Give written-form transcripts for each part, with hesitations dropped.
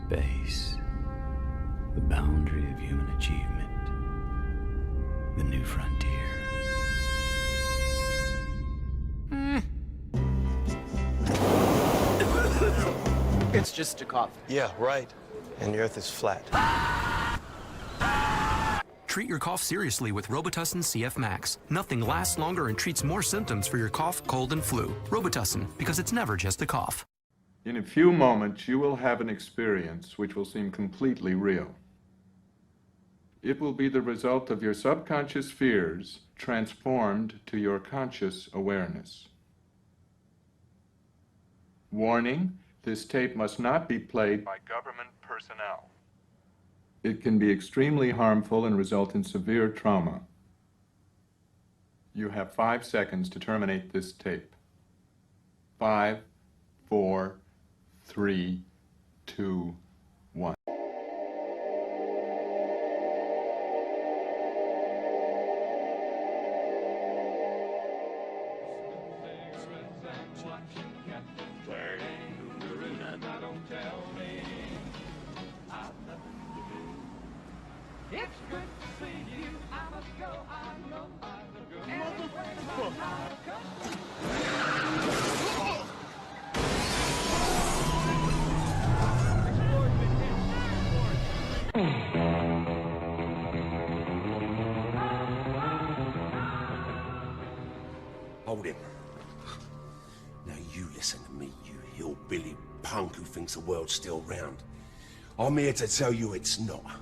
Space, the boundary of human achievement, the new frontier. It's just a cough. Yeah, right. And the Earth is flat. Treat your cough seriously with Robitussin CF Max. Nothing lasts longer and treats more symptoms for your cough, cold, and flu. Robitussin, because it's never just a cough. In a few moments, you will have an experience which will seem completely real. It will be the result of your subconscious fears transformed to your conscious awareness. Warning, this tape must not be played by government personnel. It can be extremely harmful and result in severe trauma. You have 5 seconds to terminate this tape. 5, 4, 3, 2, 1. It's good to see you. I must go. I know I must go. Hold him. Now you listen to me, you hillbilly punk who thinks the world's still round. I'm here to tell you it's not.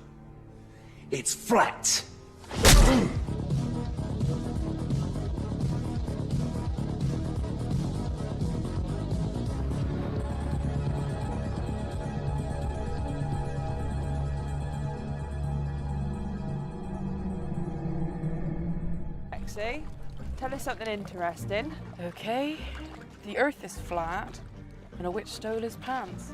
It's flat. Lexi, tell us something interesting. Okay, the Earth is flat, and a witch stole his pants.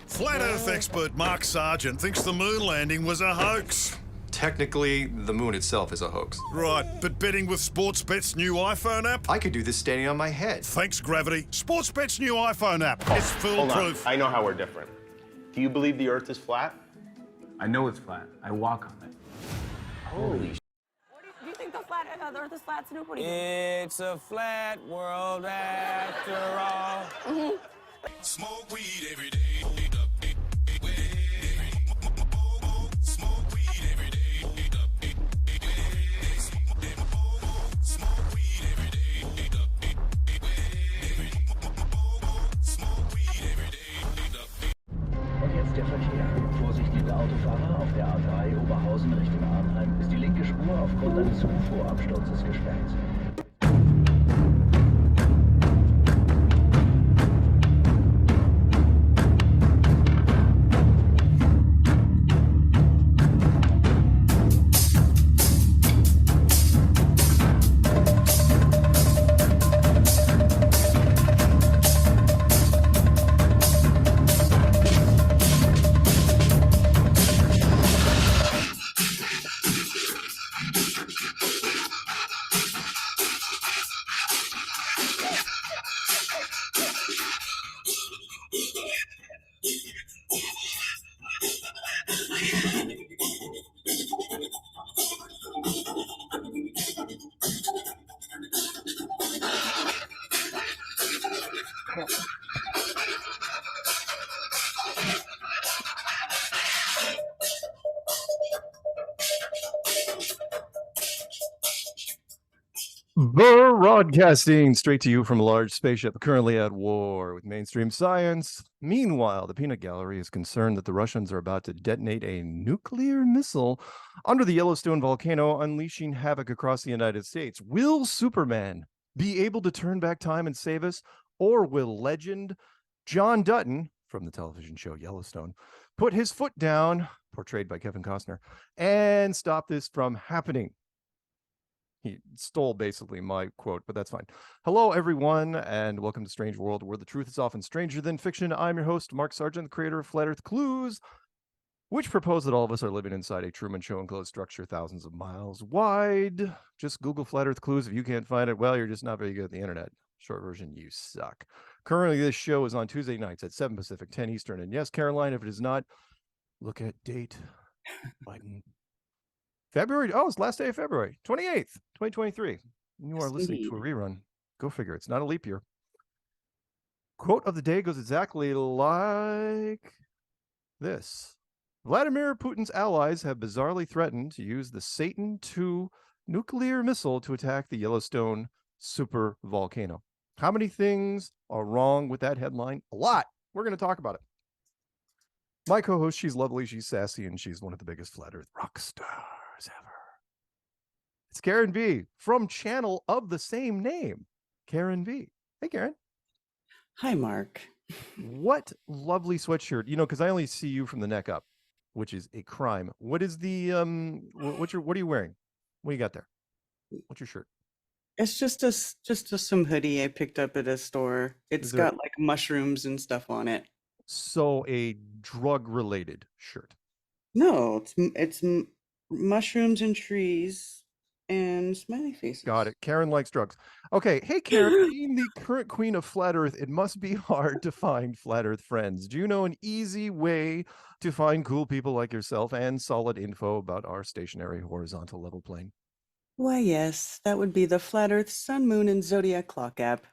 Flat Earth expert Mark Sargent thinks the moon landing was a hoax. Technically, the moon itself is a hoax. Right, but betting with Sportsbet's new iPhone app? I could do this standing on my head. Thanks, Gravity. Sportsbet's new iPhone app. It's foolproof. I know how we're different. Do you believe the Earth is flat? I know it's flat. I walk on it. Holy sh**. Do you think the Earth is flat, Snoop? What do you It's a flat world after all. Smoke weed every day. Und jetzt der Verkehr. Vorsicht, liebe Autofahrer, auf der A3 Oberhausen Richtung Arnheim ist die linke Spur aufgrund eines UFO-Absturzes gesperrt. Broadcasting straight to you from a large spaceship currently at war with mainstream science. Meanwhile, the peanut gallery is concerned that the Russians are about to detonate a nuclear missile under the Yellowstone volcano, unleashing havoc across the United States. Will Superman be able to turn back time and save us, or will legend John Dutton from the television show Yellowstone put his foot down, portrayed by Kevin Costner, and stop this from happening? He stole basically my quote, but that's fine. Hello, everyone, and welcome to Strange World, where the truth is often stranger than fiction. I'm your host, Mark Sargent, the creator of Flat Earth Clues, which propose that all of us are living inside a Truman Show enclosed structure thousands of miles wide. Just Google Flat Earth Clues. If you can't find it, well, you're just not very good at the internet. Short version, you suck. Currently, this show is on Tuesday nights at 7 Pacific, 10 Eastern. And yes, Caroline, if it is not, look at date. Biden. February. Oh, it's last day of February, 28th, 2023. You are listening to a rerun. Go figure. It's not a leap year. Quote of the day goes exactly like this. Vladimir Putin's allies have bizarrely threatened to use the Satan II nuclear missile to attack the Yellowstone super volcano. How many things are wrong with that headline? A lot. We're going to talk about it. My co-host, she's lovely, she's sassy, and she's one of the biggest flat earth rock stars ever. It's Karen B from channel of the same name, Karen B. Hey, Karen. Hi, Mark. What lovely sweatshirt. You know, because I only see you from the neck up, which is a crime. What is the, what are you wearing? What do you got there? What's your shirt? It's just some hoodie I picked up at a store. It's got like mushrooms and stuff on it. So a drug-related shirt. No, it's mushrooms and trees and smiley faces. Got it. Karen likes drugs. Okay. Hey, Karen, being the current queen of flat earth, it must be hard to find flat earth friends. Do you know an easy way to find cool people like yourself and solid info about our stationary horizontal level plane? Why, yes, that would be the Flat Earth Sun, Moon, and Zodiac Clock app.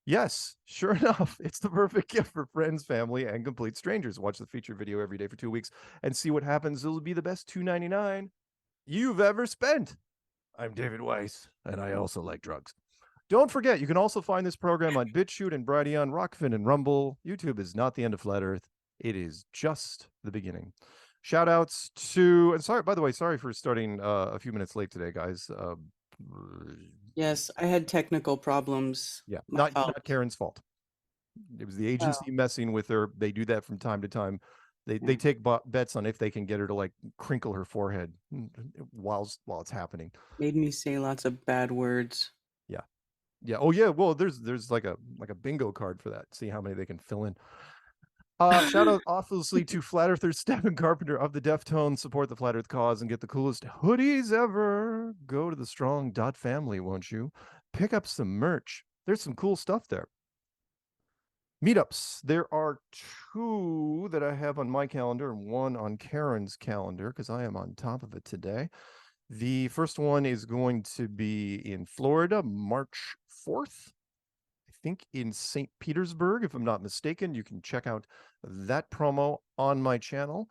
Yes, sure enough. It's the perfect gift for friends, family, and complete strangers. Watch the feature video every day for 2 weeks and see what happens. It'll be the best $2.99 you've ever spent. I'm David Weiss, and I also like drugs. Don't forget, you can also find this program on BitChute and Brighteon, Rockfin, and Rumble. YouTube is not the end of Flat Earth. It is just the beginning. Shout outs to, and sorry, by the way, sorry for starting a few minutes late today, guys. Yes, I had technical problems. Yeah, not Karen's fault. It was the agency messing with her. They do that from time to time. They take bets on if they can get her to like crinkle her forehead while it's happening. Made me say lots of bad words. Yeah. Yeah. Oh yeah. Well, there's like a bingo card for that. See how many they can fill in. Shout out obviously to Flat Earther Stephen Carpenter of the Deftones. Support the Flat Earth cause and get the coolest hoodies ever. Go to the strong.family, won't you? Pick up some merch. There's some cool stuff there. Meetups. There are 2 that I have on my calendar and 1 on Karen's calendar because I am on top of it today. The first one is going to be in Florida, March 4th. I think in St. Petersburg, if I'm not mistaken. You can check out that promo on my channel.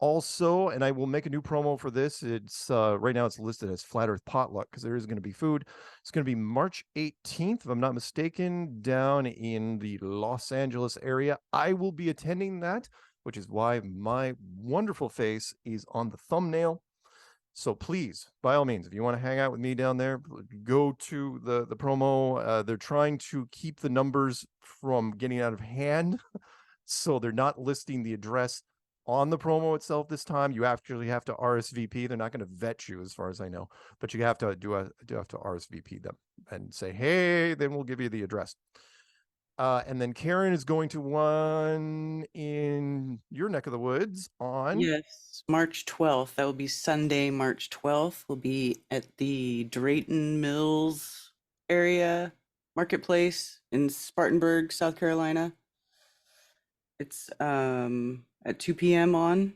Also, and I will make a new promo for this. It's right now it's listed as Flat Earth Potluck because there is going to be food. It's going to be March 18th, if I'm not mistaken, down in the Los Angeles area. I will be attending that, which is why my wonderful face is on the thumbnail. So please, by all means, if you want to hang out with me down there, go to the promo. They're trying to keep the numbers from getting out of hand. So they're not listing the address on the promo itself this time. You actually have to RSVP. They're not going to vet you as far as I know, but you have to do have to RSVP them and say, hey, then we'll give you the address. And then Karen is going to one in your neck of the woods on... Yes, March 12th. That will be Sunday, March 12th. We'll be at the Drayton Mills area marketplace in Spartanburg, South Carolina. It's at 2 p.m. on,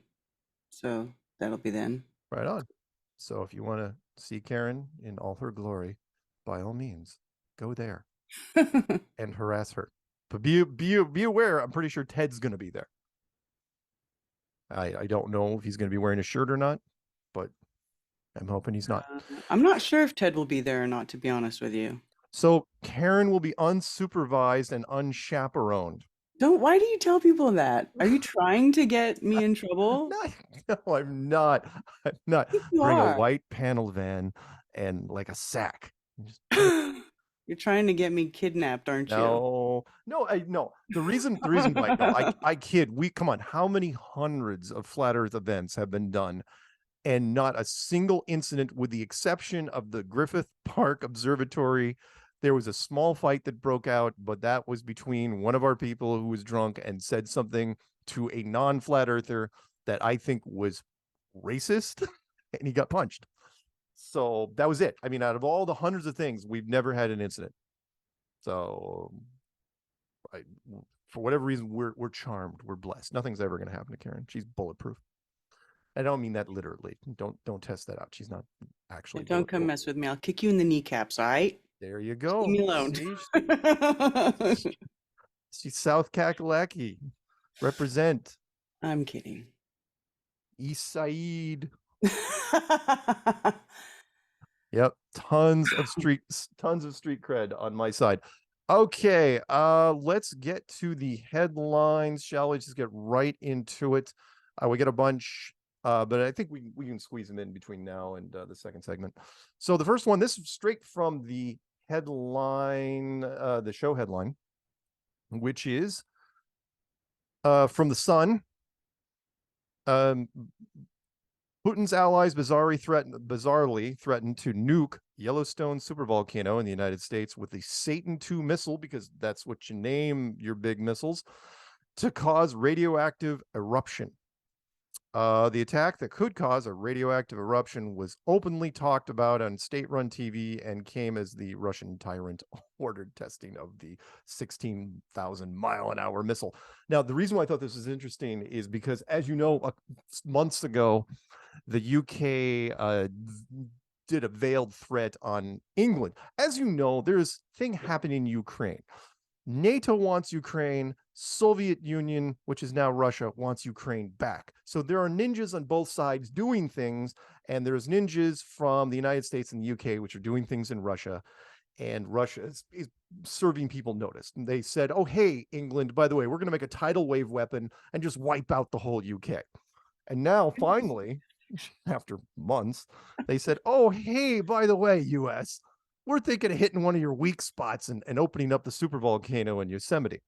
so that'll be then. Right on. So if you want to see Karen in all her glory, by all means, go there and harass her. But be aware, I'm pretty sure Ted's going to be there. I don't know if he's going to be wearing a shirt or not, but I'm hoping he's not. I'm not sure if Ted will be there or not, to be honest with you. So Karen will be unsupervised and unchaperoned. Why do you tell people that? Are you trying to get me in trouble? No, I'm not. I'm not. Bring a white panel van and like a sack. You're trying to get me kidnapped, aren't you? No. The reason why I kid. Come on. How many hundreds of flat Earth events have been done, and not a single incident, with the exception of the Griffith Park Observatory? There was a small fight that broke out, but that was between one of our people who was drunk and said something to a non-flat earther that I think was racist, and he got punched. So that was it. I mean, out of all the hundreds of things, we've never had an incident. So for whatever reason, we're charmed. We're blessed. Nothing's ever going to happen to Karen. She's bulletproof. I don't mean that literally. Don't test that out. She's not actually. Yeah, don't come mess with me. I'll kick you in the kneecaps. All right. There you go. Leave me alone. She's South Kakalaki. Represent. I'm kidding. East Side. Yep, tons of street cred on my side. Okay, let's get to the headlines, shall we? Just get right into it. We get a bunch, but I think we can squeeze them in between now and the second segment. So the first one, this is straight from the headline, the show headline, which is from the Sun. Putin's allies bizarrely threatened to nuke Yellowstone supervolcano in the United States with the Satan II missile, because that's what you name your big missiles, to cause radioactive eruption. The attack that could cause a radioactive eruption was openly talked about on state-run TV and came as the Russian tyrant ordered testing of the 16,000-mile-an-hour missile. Now, the reason why I thought this was interesting is because, as you know, months ago, the UK did a veiled threat on England. As you know, there's a thing happening in Ukraine. NATO wants Ukraine. Soviet Union, which is now Russia, wants Ukraine back. So there are ninjas on both sides doing things, and there's ninjas from the United States and the UK, which are doing things in Russia, and Russia is serving people notice. And they said, oh, hey, England, by the way, we're going to make a tidal wave weapon and just wipe out the whole UK. And now, finally, after months, they said, oh, hey, by the way, US, we're thinking of hitting one of your weak spots and opening up the supervolcano in Yosemite.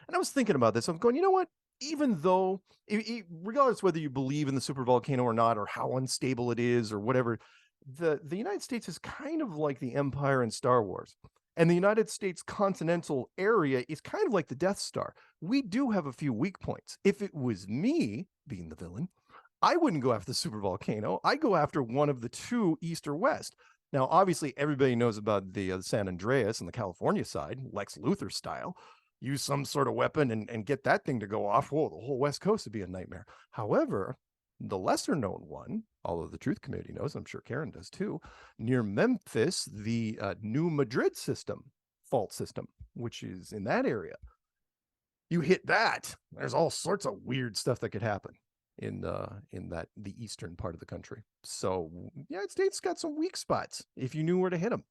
And I was thinking about this. I'm going, you know what? Even though, regardless whether you believe in the supervolcano or not, or how unstable it is, or whatever, the United States is kind of like the Empire in Star Wars. And the United States continental area is kind of like the Death Star. We do have a few weak points. If it was me being the villain, I wouldn't go after the supervolcano. I'd go after one of the two, east or west. Now, obviously, everybody knows about the San Andreas and the California side, Lex Luthor style. Use some sort of weapon and get that thing to go off. Whoa, the whole West Coast would be a nightmare. However, the lesser known one, although the truth community knows, I'm sure Karen does too, near Memphis, the New Madrid system, fault system, which is in that area. You hit that, there's all sorts of weird stuff that could happen in the eastern part of the country. So the United States got some weak spots if you knew where to hit them.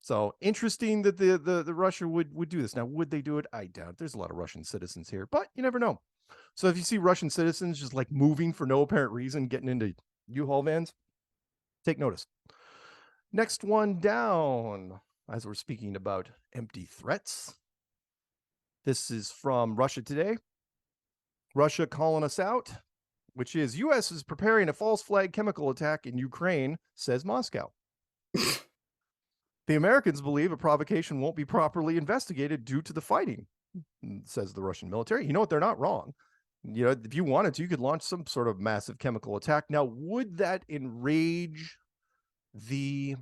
So interesting that the Russia would do this. Now, would they do it? I doubt. There's a lot of Russian citizens here, but you never know. So if you see Russian citizens just like moving for no apparent reason, getting into U-Haul vans, take notice. Next one down, as we're speaking about empty threats. This is from Russia Today. Russia calling us out, which is U.S. is preparing a false flag chemical attack in Ukraine, says Moscow. The Americans believe a provocation won't be properly investigated due to the fighting, says the Russian military. You know what? They're not wrong. You know, if you wanted to, you could launch some sort of massive chemical attack. Now, would that enrage the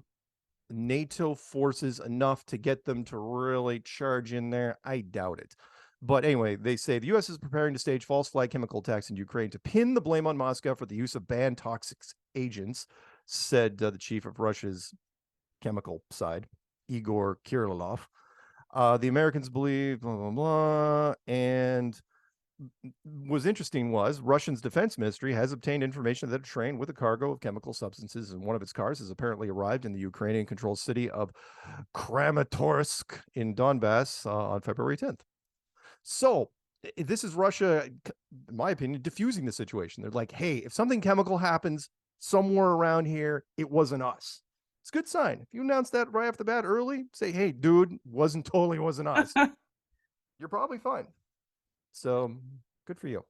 NATO forces enough to get them to really charge in there? I doubt it. But anyway, they say the U.S. is preparing to stage false flag chemical attacks in Ukraine to pin the blame on Moscow for the use of banned toxic agents, said the chief of Russia's chemical side, Igor Kirilov. The Americans believe, blah, blah, blah. And what's interesting was Russia's defense ministry has obtained information that a train with a cargo of chemical substances in one of its cars has apparently arrived in the Ukrainian-controlled city of Kramatorsk in Donbass on February 10th. So this is Russia, in my opinion, diffusing the situation. They're like, hey, if something chemical happens somewhere around here, it wasn't us. It's a good sign. If you announce that right off the bat early, say, hey, dude, wasn't us. You're probably fine. So good for you.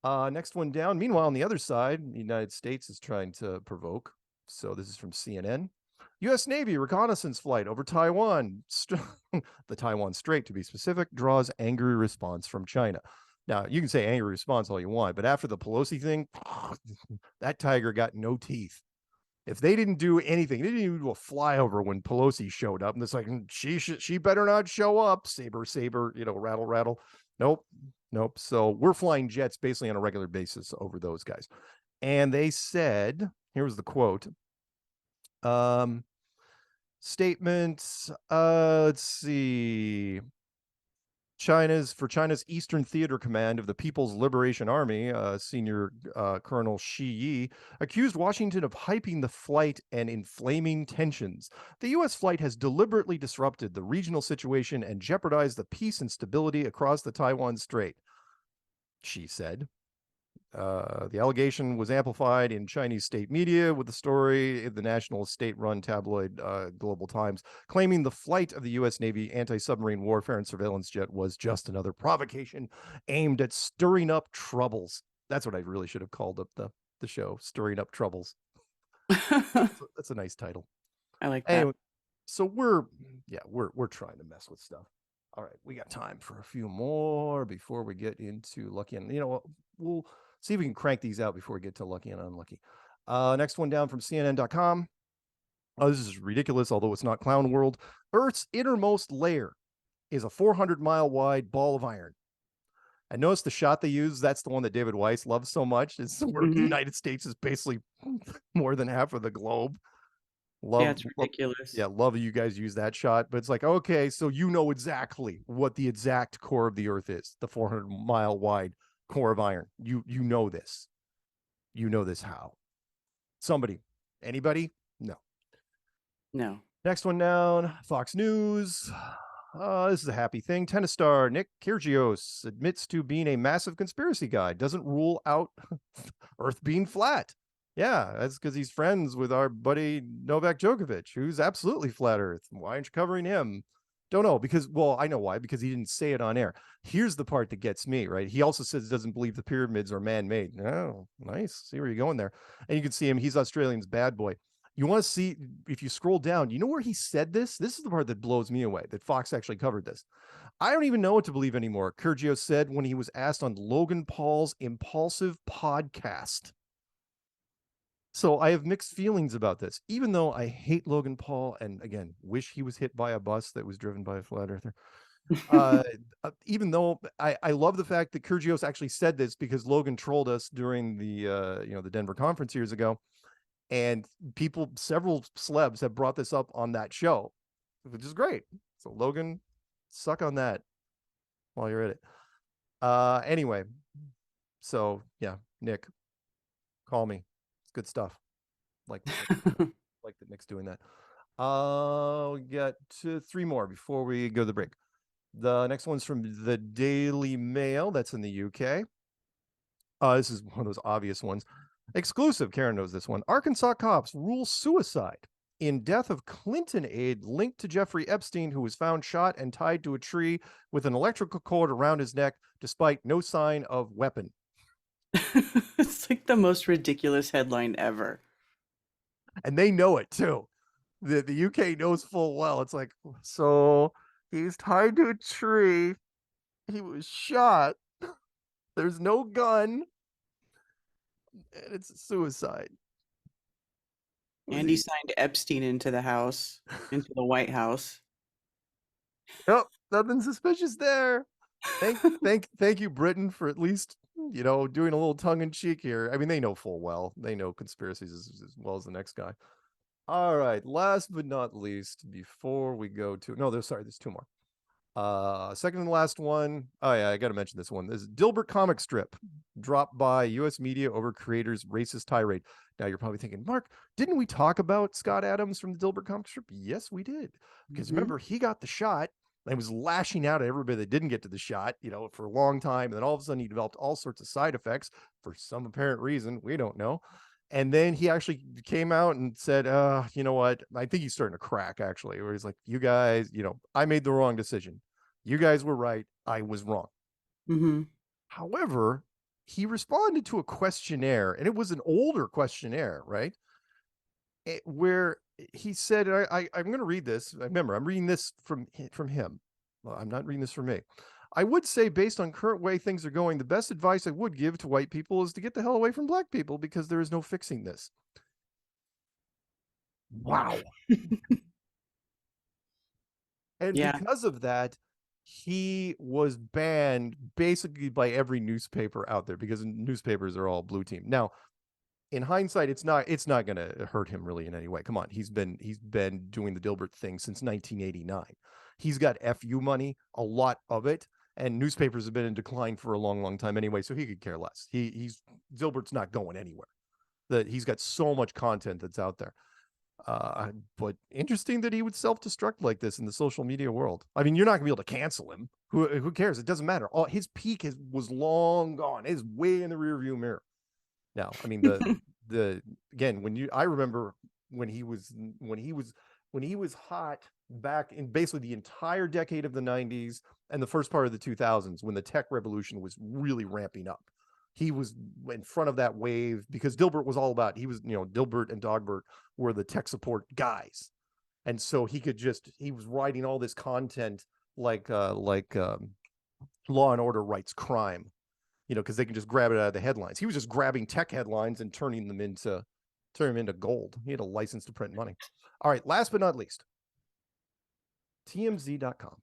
Next one down. Meanwhile, on the other side, the United States is trying to provoke. So this is from CNN. U.S. Navy reconnaissance flight over Taiwan, the Taiwan Strait to be specific, draws angry response from China. Now, you can say angry response all you want, but after the Pelosi thing, that tiger got no teeth. If they didn't do anything, they didn't even do a flyover when Pelosi showed up, and it's like she better not show up. Saber, rattle, rattle. Nope. So we're flying jets basically on a regular basis over those guys. And they said, here was the quote. Statements. Let's see. China's Eastern Theater Command of the People's Liberation Army, Senior Colonel Shi Yi, accused Washington of hyping the flight and inflaming tensions. The U.S. flight has deliberately disrupted the regional situation and jeopardized the peace and stability across the Taiwan Strait, Shi said. The allegation was amplified in Chinese state media with the story in the national state-run tabloid Global Times, claiming the flight of the U.S. Navy anti-submarine warfare and surveillance jet was just another provocation aimed at stirring up troubles. That's what I really should have called up the show, Stirring Up Troubles. That's a nice title. I like that. Anyway, so we're trying to mess with stuff. All right, we got time for a few more before we get into Lucky and we'll see if we can crank these out before we get to Lucky and Unlucky. Next one down from CNN.com. Oh, this is ridiculous, although it's not Clown World. Earth's innermost layer is a 400-mile wide ball of iron. I noticed the shot they use. That's the one that David Weiss loves so much. It's where the United States is basically more than half of the globe. Yeah, it's ridiculous. Love you guys use that shot, but it's like, okay, so you know exactly what the exact core of the Earth is, the 400-mile wide core of iron. You know this. You know this how? Somebody. Anybody? No. Next one down, Fox News. This is a happy thing. Tennis star Nick Kyrgios admits to being a massive conspiracy guy. Doesn't rule out Earth being flat. Yeah, that's because he's friends with our buddy Novak Djokovic, who's absolutely flat Earth. Why aren't you covering him? Don't know, because, well, I know why, because he didn't say it on air. Here's the part that gets me, right? He also says he doesn't believe the pyramids are man-made. Oh, nice. See where you're going there. And you can see him. He's Australian's bad boy. You want to see, if you scroll down, you know where he said this? This is the part that blows me away, that Fox actually covered this. I don't even know what to believe anymore, Kyrgios said when he was asked on Logan Paul's Impulsive podcast. So I have mixed feelings about this, even though I hate Logan Paul and, again, wish he was hit by a bus that was driven by a flat earther. Even though I love the fact that Kyrgios actually said this because Logan trolled us during the Denver conference years ago, and several celebs have brought this up on that show, which is great. So Logan, suck on that while you're at it. Anyway, so yeah, Nick, call me. Good stuff. Like that Nick's doing that. We got three more before we go to the break. The next one's from the Daily Mail. That's in the UK. This is one of those obvious ones. Exclusive. Karen knows this one. Arkansas cops rule suicide in death of Clinton aide linked to Jeffrey Epstein, who was found shot and tied to a tree with an electrical cord around his neck, despite no sign of weapon. It's like the most ridiculous headline ever. And they know it too. The UK knows full well. It's like, so he's tied to a tree. He was shot. There's no gun. And it's a suicide. And he signed Epstein into the White House. Nope, nothing suspicious there. Thank you, Britain, for at least doing a little tongue in cheek here. I mean, they know full well. They know conspiracies as well as the next guy. All right, last but not least, before we go to there's two more. Second and last one. Oh yeah, I got to mention this one. This Dilbert comic strip dropped by U.S. media over creator's racist tirade. Now you're probably thinking, Mark, didn't we talk about Scott Adams from the Dilbert comic strip? Yes, we did. Because remember, he got the shot and was lashing out at everybody that didn't get to the shot, for a long time. And then all of a sudden he developed all sorts of side effects for some apparent reason. We don't know. And then he actually came out and said, you know what? I think he's starting to crack, actually, where he's like, you guys, I made the wrong decision. You guys were right. I was wrong. Mm-hmm. However, he responded to a questionnaire, and it was an older questionnaire, right? Where he said, I'm going to read this. Remember, I'm reading this from him. Well, I'm not reading this from me. I would say, based on current way things are going, the best advice I would give to white people is to get the hell away from black people because there is no fixing this. Wow. And Yeah. because of that, he was banned basically by every newspaper out there because newspapers are all blue team. Now, in hindsight, it's not going to hurt him really in any way. Come on, he's been doing the Dilbert thing since 1989. He's got FU money, a lot of it, and newspapers have been in decline for a long, long time anyway, so he could care less. Dilbert's not going anywhere. That he's got so much content that's out there. But interesting that he would self-destruct like this in the social media world. I mean, you're not gonna be able to cancel him. Who cares? It doesn't matter. His peak was long gone. It is way in the rearview mirror. Now, I mean, I remember when he was hot back in basically the entire decade of the 90s and the first part of the 2000s when the tech revolution was really ramping up. He was in front of that wave because Dilbert was all about, Dilbert and Dogbert were the tech support guys. And so he was writing all this content like Law and Order writes crime, because they can just grab it out of the headlines. He was just grabbing tech headlines and turning them into gold. He had a license to print money. All right, last but not least, TMZ.com.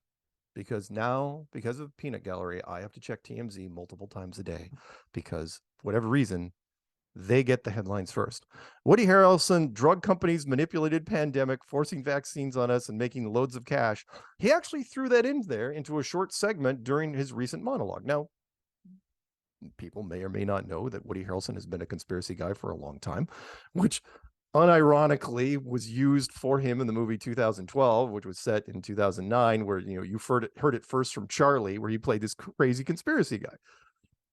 Because now, because of Peanut Gallery, I have to check TMZ multiple times a day because, for whatever reason, they get the headlines first. Woody Harrelson, drug companies manipulated pandemic, forcing vaccines on us and making loads of cash. He actually threw that in there into a short segment during his recent monologue. Now, people may or may not know that Woody Harrelson has been a conspiracy guy for a long time, which unironically was used for him in the movie 2012, which was set in 2009, where you've heard it first from Charlie, where he played this crazy conspiracy guy.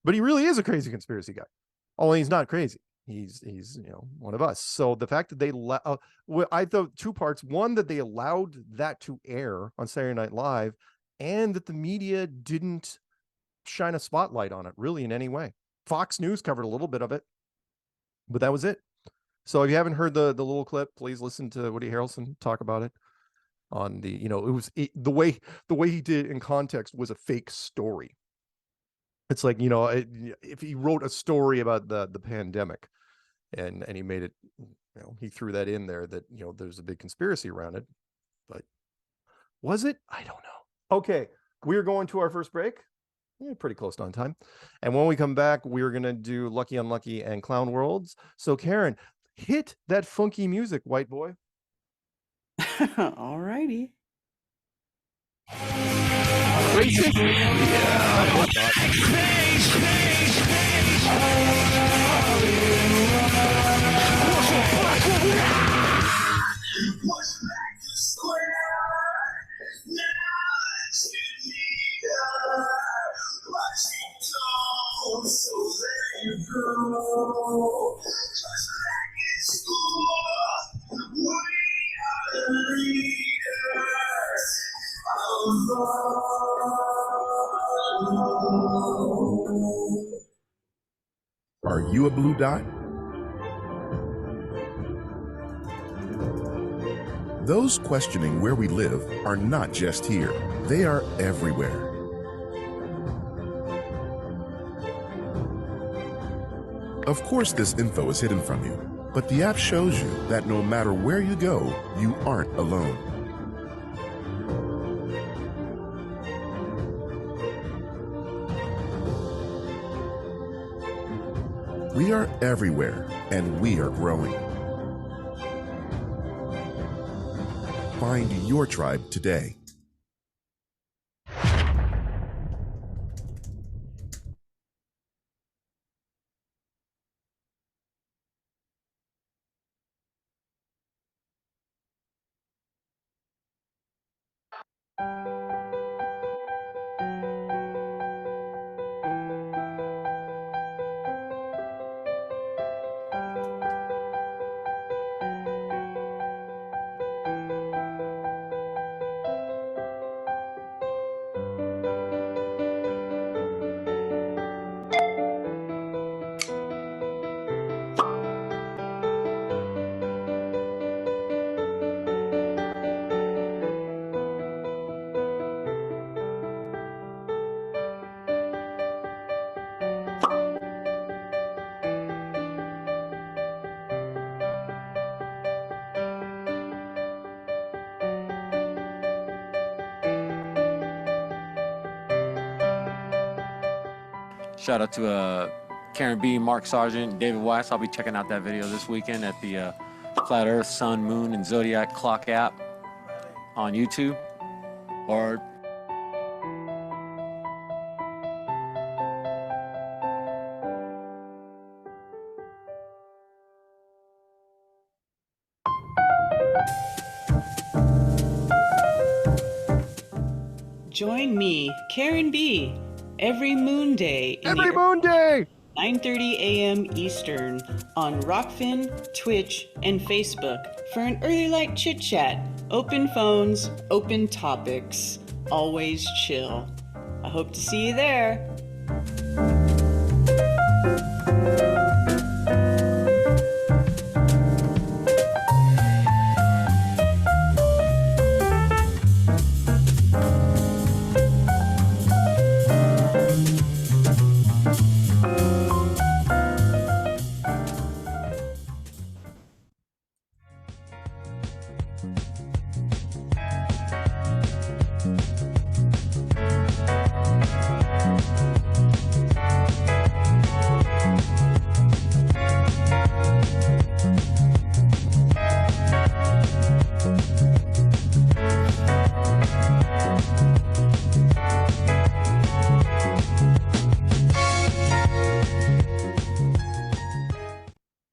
But he really is a crazy conspiracy guy. Only he's not crazy. He's one of us. So the fact that they I thought two parts: one, that they allowed that to air on Saturday Night Live, and that the media didn't shine a spotlight on it really in any way. Fox News covered a little bit of it, but that was it. So if you haven't heard the little clip, please listen to Woody Harrelson talk about it on the, the way he did it in context was a fake story. It's like, if he wrote a story about the pandemic and he made it, he threw that in there that, there's a big conspiracy around it, but was it? I don't know. Okay. We're going to our first break. Pretty close on time. And when we come back, we're going to do Lucky Unlucky and Clown Worlds. So Karen, hit that funky music, white boy. All righty. So there you go. Just like in school, we are the leaders of all. Are you a blue dot? Those questioning where we live are not just here. They are everywhere. Of course, this info is hidden from you, but the app shows you that no matter where you go, you aren't alone. We are everywhere, and we are growing. Find your tribe today. Shout out to Karen B, Mark Sargent, David Weiss. I'll be checking out that video this weekend at the Flat Earth, Sun, Moon, and Zodiac Clock app on YouTube. Or Join me, Karen B, every moon day. Every moon day! 9:30 a.m. Eastern on Rockfin, Twitch, and Facebook for an early light chit chat. Open phones, open topics. Always chill. I hope to see you there.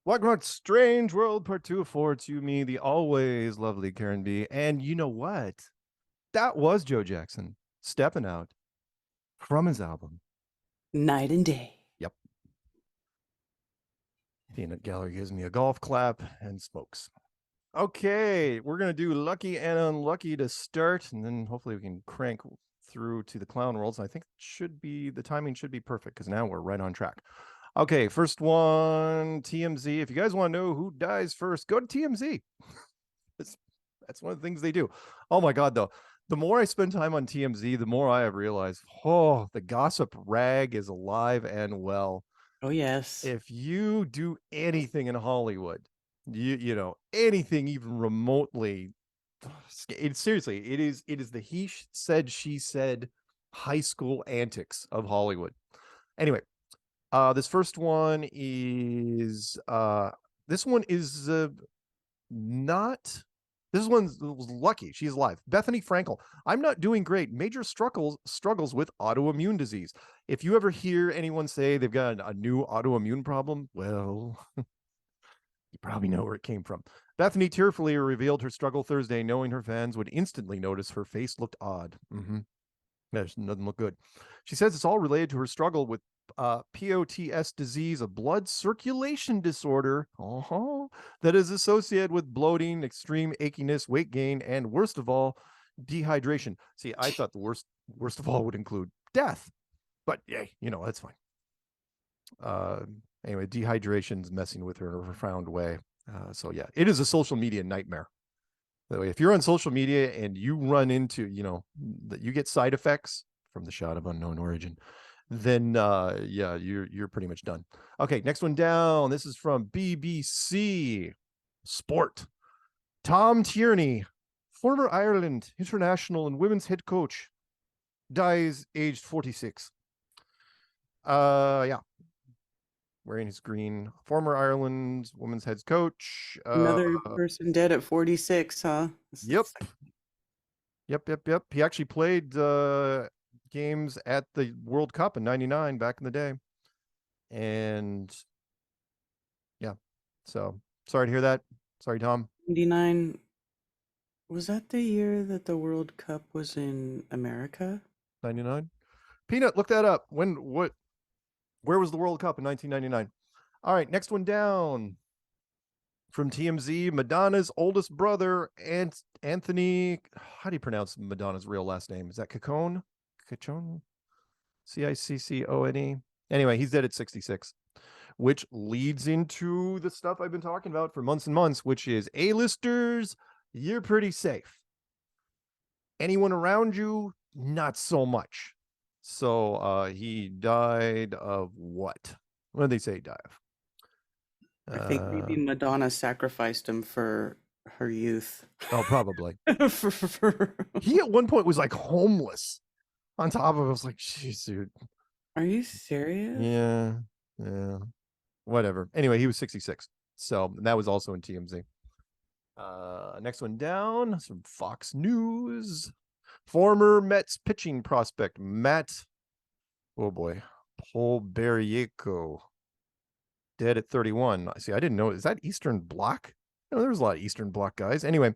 Welcome to Strange World Part 2 for to me, the always lovely Karen B. And you know what? That was Joe Jackson stepping out from his album Night and Day. Yep. Peanut Gallery gives me a golf clap and smokes. Okay, we're going to do Lucky and Unlucky to start, and then hopefully we can crank through to the clown worlds. I think the timing should be perfect because now we're right on track. Okay, first one, TMZ. If you guys want to know who dies first, go to TMZ. That's one of the things they do. Oh my God, though. The more I spend time on TMZ, the more I have realized, the gossip rag is alive and well. Oh, yes. If you do anything in Hollywood, you know, anything even remotely, seriously, it is the he said, she said high school antics of Hollywood. Anyway. This first one is lucky. She's alive. Bethany Frankel. I'm not doing great. Major struggles with autoimmune disease. If you ever hear anyone say they've got a new autoimmune problem, well, you probably know where it came from. Bethany tearfully revealed her struggle Thursday, knowing her fans would instantly notice her face looked odd. That doesn't look good. She says it's all related to her struggle with POTS disease, a blood circulation disorder that is associated with bloating, extreme achiness, weight gain, and worst of all, dehydration. See, I thought the worst of all would include death, but yeah, you know, that's fine. Anyway, dehydration's messing with her in a profound way. So yeah, it is a social media nightmare. So if you're on social media and you run into, you know, that you get side effects from the shot of unknown origin, then yeah, you're pretty much done. Okay, next one down. This is from BBC Sport. Tom Tierney, former Ireland international and women's head coach, dies aged 46. Yeah. Wearing his green. Former Ireland women's head coach. Another person dead at 46, huh? Yep. He actually played games at the World Cup in '99 back in the day. And yeah, so sorry to hear that. Sorry, Tom. 99. Was that the year that the World Cup was in America? 99. Peanut, look that up. Where was the World Cup in 1999? All right, next one down. From TMZ, Madonna's oldest brother, Anthony. How do you pronounce Madonna's real last name? Is that Ciccone? Ciccone? Ciccone. Anyway, he's dead at 66, which leads into the stuff I've been talking about for months and months, which is A-listers, you're pretty safe. Anyone around you, not so much. So he died of what? What did they say he died of? I think maybe Madonna sacrificed him for her youth. Oh, probably. He at one point was like homeless. On top of it, I was like, jeez, dude. Are you serious? Yeah. Whatever. Anyway, he was 66. So that was also in TMZ. Next one down, some Fox News. Former Mets pitching prospect Matt, oh boy, Polberrico, dead at 31. See, I didn't know. Is that Eastern Bloc? No, there's a lot of Eastern Bloc guys. Anyway,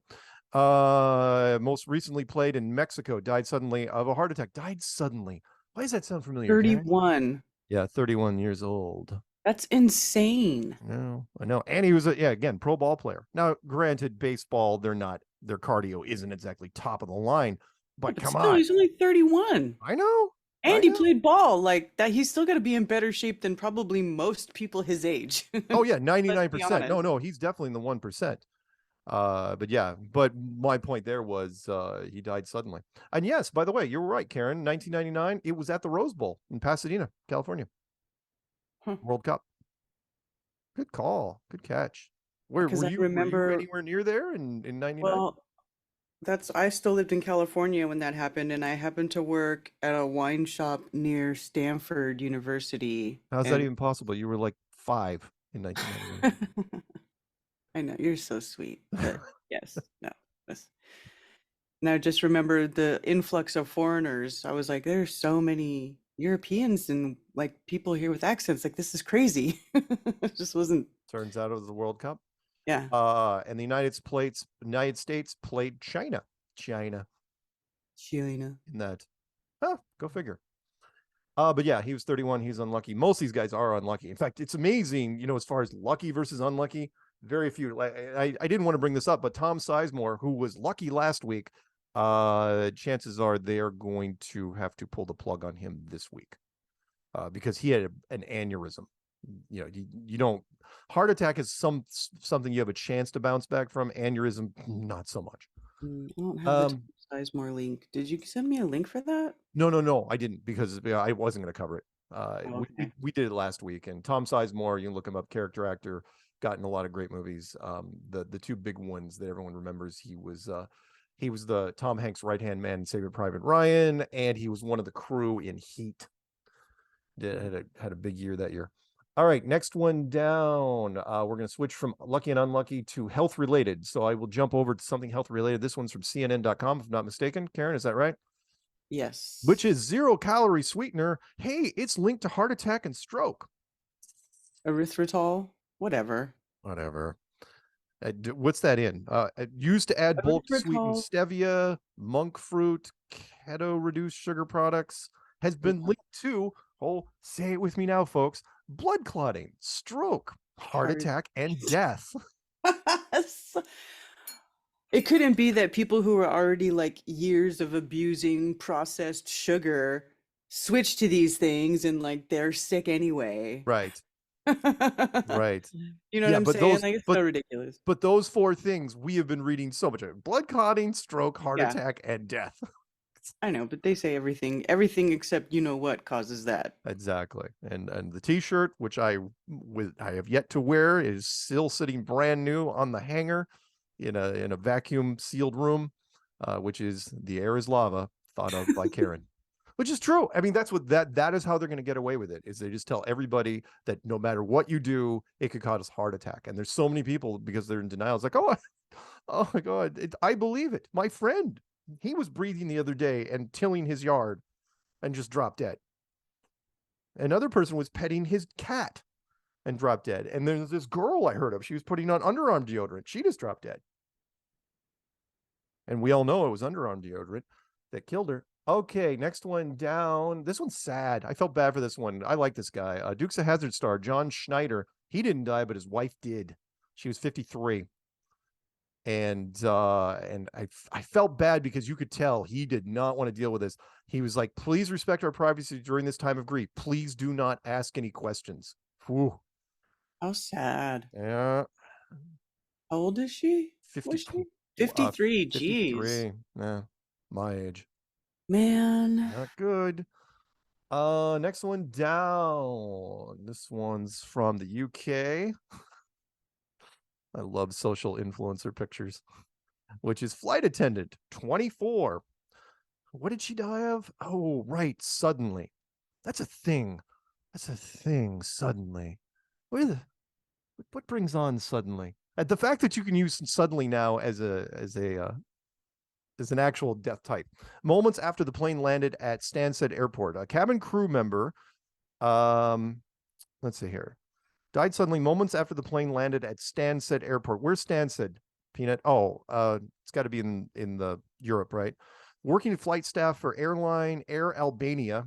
most recently played in Mexico, died suddenly of a heart attack. Died suddenly. Why does that sound familiar? 31. Yeah, 31 years old. That's insane. No, I know. And he was again, pro ball player. Now, granted, baseball, their cardio isn't exactly top of the line, but come still, on. he's only 31. I know. And he played ball like that. He's still got to be in better shape than probably most people his age. Oh yeah, 99%. No, he's definitely in the 1%. But my point there was he died suddenly. And yes, by the way, you're right, Karen. 1999, it was at the Rose Bowl in Pasadena, California. World Cup. Good call. Good catch. Were you anywhere near there in 99? Well, I still lived in California when that happened, and I happened to work at a wine shop near Stanford University. How's that even possible? You were like 5 in 1999. I know, you're so sweet. But yes, no. Now just remember the influx of foreigners. I was like, there's so many Europeans and like people here with accents. Like, this is crazy. It just wasn't. Turns out it was the World Cup. Yeah. And the United States played China. China. In that. Oh, go figure. But yeah, he was 31. He's unlucky. Most of these guys are unlucky. In fact, it's amazing, as far as lucky versus unlucky, very few. Like I didn't want to bring this up, but Tom Sizemore, who was lucky last week, chances are they are going to have to pull the plug on him this week because he had an aneurysm. You don't. Heart attack is something you have a chance to bounce back from. Aneurysm, not so much. I don't have the Sizemore link. Did you send me a link for that? No, I didn't, because I wasn't going to cover it. We did it last week, and Tom Sizemore, you can look him up, character actor, gotten a lot of great movies. The two big ones that everyone remembers, he was the Tom Hanks right-hand man in Saving Private Ryan, and he was one of the crew in Heat. Had a big year that year. All right, next one down. We're going to switch from lucky and unlucky to health related. So I will jump over to something health related. This one's from CNN.com, if I'm not mistaken. Karen, is that right? Yes. Which is 0-calorie sweetener. Hey, it's linked to heart attack and stroke. Erythritol, whatever. What's that in? Used to add bulk sweetened stevia, monk fruit, keto reduced sugar products. Has been linked to, say it with me now, folks, blood clotting, stroke, heart attack, and death. It couldn't be that people who are already like years of abusing processed sugar switch to these things and like they're sick anyway. Right. Right. You know what I'm saying? It's so ridiculous. But those 4 things we have been reading so much of: blood clotting, stroke, heart attack, and death. I know, but they say everything except what causes that. Exactly. And the t-shirt, which I have yet to wear, is still sitting brand new on the hanger in a vacuum sealed room, which is "The air is lava," thought of by Karen. Which is true. I mean, that's what that is how they're going to get away with it, is they just tell everybody that no matter what you do, it could cause a heart attack. And there's so many people, because they're in denial. It's like, oh my God, I believe it. My friend, he was breathing the other day and tilling his yard and just dropped dead. Another person was petting his cat and dropped dead. And there's this girl I heard of. She was putting on underarm deodorant. She just dropped dead. And we all know it was underarm deodorant that killed her. Okay, next one down. This one's sad. I felt bad for this one. I like this guy. Dukes of Hazzard star John Schneider. He didn't die, but his wife did. She was 53. And I felt bad because you could tell he did not want to deal with this. He was like, please respect our privacy during this time of grief. Please do not ask any questions. Whew. How sad. Yeah. How old is she? 53. 53. 53. Jeez. Yeah, my age. Man. Not good. Next one down. This one's from the UK. I love social influencer pictures, which is flight attendant, 24. What did she die of? Oh, right. Suddenly. That's a thing. That's a thing. Suddenly, what brings on suddenly? The fact that you can use suddenly now as an actual death type. Moments after the plane landed at Stansted Airport, a cabin crew member, let's see here, died suddenly moments after the plane landed at Stansted Airport. Where's Stansted, Peanut? Oh, it's got to be in the Europe, right? Working flight staff for airline Air Albania,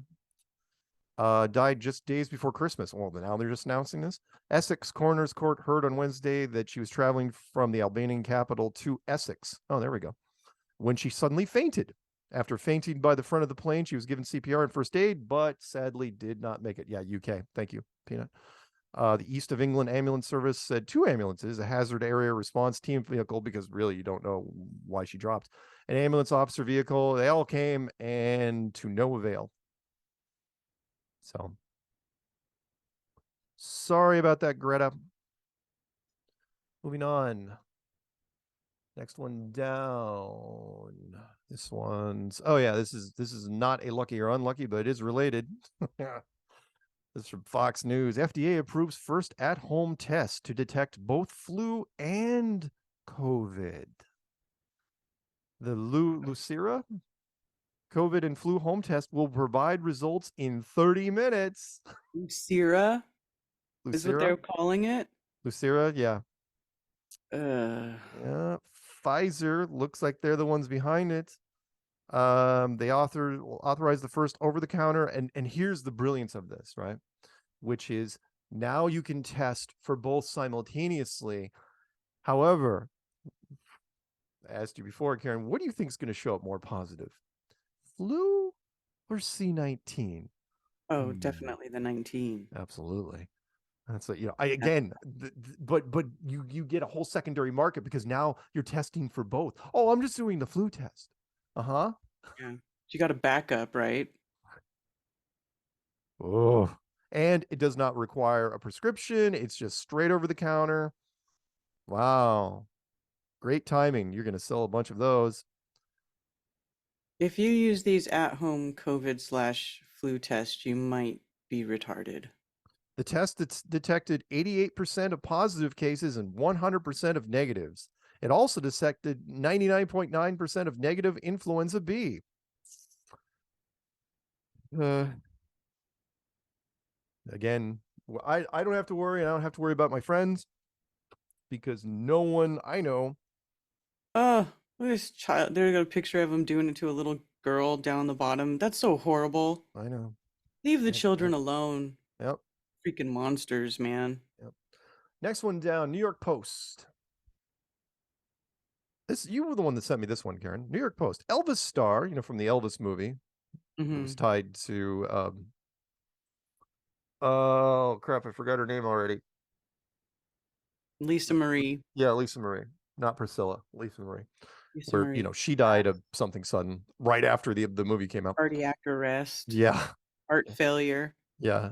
died just days before Christmas. Well, now they're just announcing this. Essex Coroner's Court heard on Wednesday that she was traveling from the Albanian capital to Essex. Oh, there we go. When she suddenly fainted. After fainting by the front of the plane, she was given CPR and first aid, but sadly did not make it. Yeah, UK. Thank you, Peanut. The East of England Ambulance Service said 2 ambulances, a hazard area response team vehicle, because really you don't know why she dropped, an ambulance officer vehicle. They all came, and to no avail. So sorry about that, Greta. Moving on. Next one down. This one's, oh yeah, this is not a lucky or unlucky, but it is related. This is from Fox News. FDA approves first at-home test to detect both flu and COVID. The Lucira COVID and flu home test will provide results in 30 minutes. Lucira is what they're calling it. Lucira, yeah. Yeah. Pfizer looks like they're the ones behind it. They authorized the first over-the-counter, and here's the brilliance of this, right? Which is now you can test for both simultaneously. However, I asked you before, Karen, what do you think is going to show up more positive? Flu or C19? Oh, definitely the 19. Absolutely. That's what, but you get a whole secondary market because now you're testing for both. Oh, I'm just doing the flu test. Uh-huh. Yeah. You got a backup, right? Oh, and it does not require a prescription. It's just straight over the counter. Wow. Great timing. You're going to sell a bunch of those. If you use these at-home COVID/flu tests, you might be retarded. The test that's detected 88% of positive cases and 100% of negatives. It also detected 99.9% of negative influenza B. Again, I don't have to worry. I don't have to worry about my friends because no one I know. Oh, look at this child. There you got a picture of him doing it to a little girl down the bottom. That's so horrible. I know. Leave the children alone. Yep. Freaking monsters, man. Yep. Next one down, New York Post. You were the one that sent me this one, Karen. New York Post. Elvis star, from the Elvis movie. It was tied to oh crap, I forgot her name already. Lisa Marie. Yeah, Lisa Marie. Not Priscilla. Lisa Marie. Lisa Where, Marie. she died of something sudden right after the movie came out. Cardiac arrest. Yeah. Heart failure. Yeah.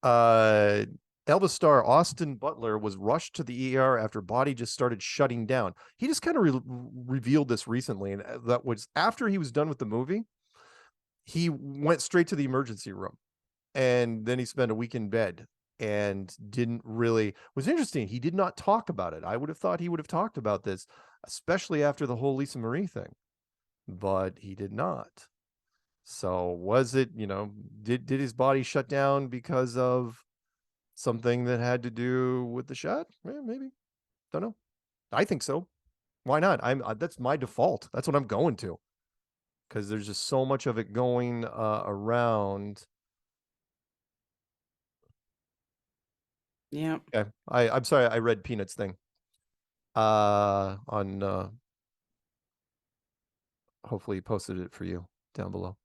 Elvis star Austin Butler was rushed to the ER after body just started shutting down. He just kind of revealed this recently, and that was after he was done with the movie. He went straight to the emergency room, and then he spent a week in bed and didn't really. Was interesting. He did not talk about it. I would have thought he would have talked about this, especially after the whole Lisa Marie thing, but he did not. So was it, did his body shut down because of something that had to do with the shot? Maybe. Don't know. I think so. Why not? That's my default. That's what I'm going to. Because there's just so much of it going around. Yeah. Okay. I'm sorry. I read Peanut's thing. On hopefully he posted it for you down below.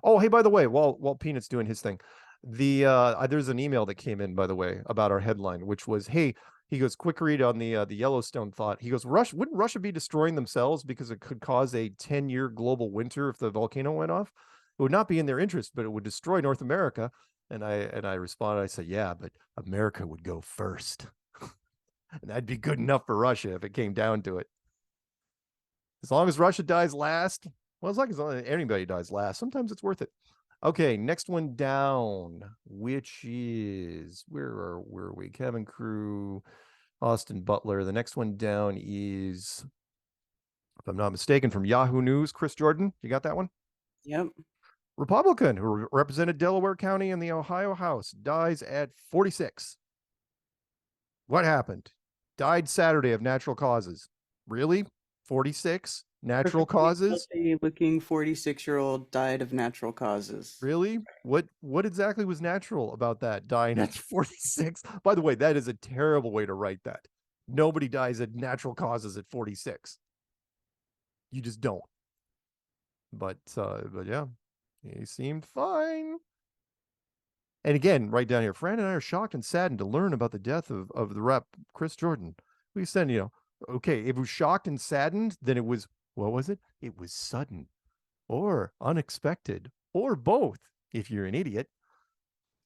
Oh, hey, by the way, while Peanut's doing his thing, there's an email that came in, by the way, about our headline, which was, hey, he goes, quick read on the Yellowstone thought. He goes, wouldn't Russia be destroying themselves because it could cause a 10-year global winter if the volcano went off? It would not be in their interest, but it would destroy North America. And I responded, I said, yeah, but America would go first. And that'd be good enough for Russia if it came down to it. As long as Russia dies last, Well, as long as anybody dies last, sometimes it's worth it. Okay, next one down, which is where are we? Kevin Crew, Austin Butler. The next one down is, if I'm not mistaken, from Yahoo News, Chris Jordan. You got that one? Yep. Republican who represented Delaware County in the Ohio House dies at 46. What happened? Died Saturday of natural causes. Really? 46? Natural causes? Looking 46-year-old died of natural causes. Really? What exactly was natural about that, dying at 46? By the way, that is a terrible way to write that. Nobody dies at natural causes at 46. You just don't. But yeah, he seemed fine. And again, right down here, Fran and I are shocked and saddened to learn about the death of the rep, Chris Jordan. We said, okay, if it was shocked and saddened, then it was, what was it? It was sudden or unexpected or both, if you're an idiot.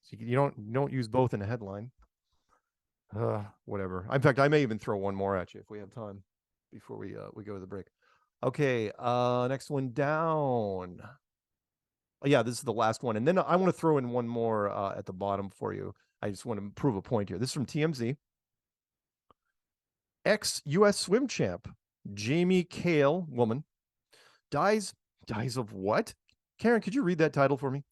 So you don't use both in a headline. Whatever. In fact, I may even throw one more at you if we have time before we go to the break. Okay, next one down. Yeah, this is the last one. And then I want to throw in one more at the bottom for you. I just want to prove a point here. This is from TMZ. Ex-U.S. swim champ, Jamie Kale, woman, dies of what? Karen, could you read that title for me?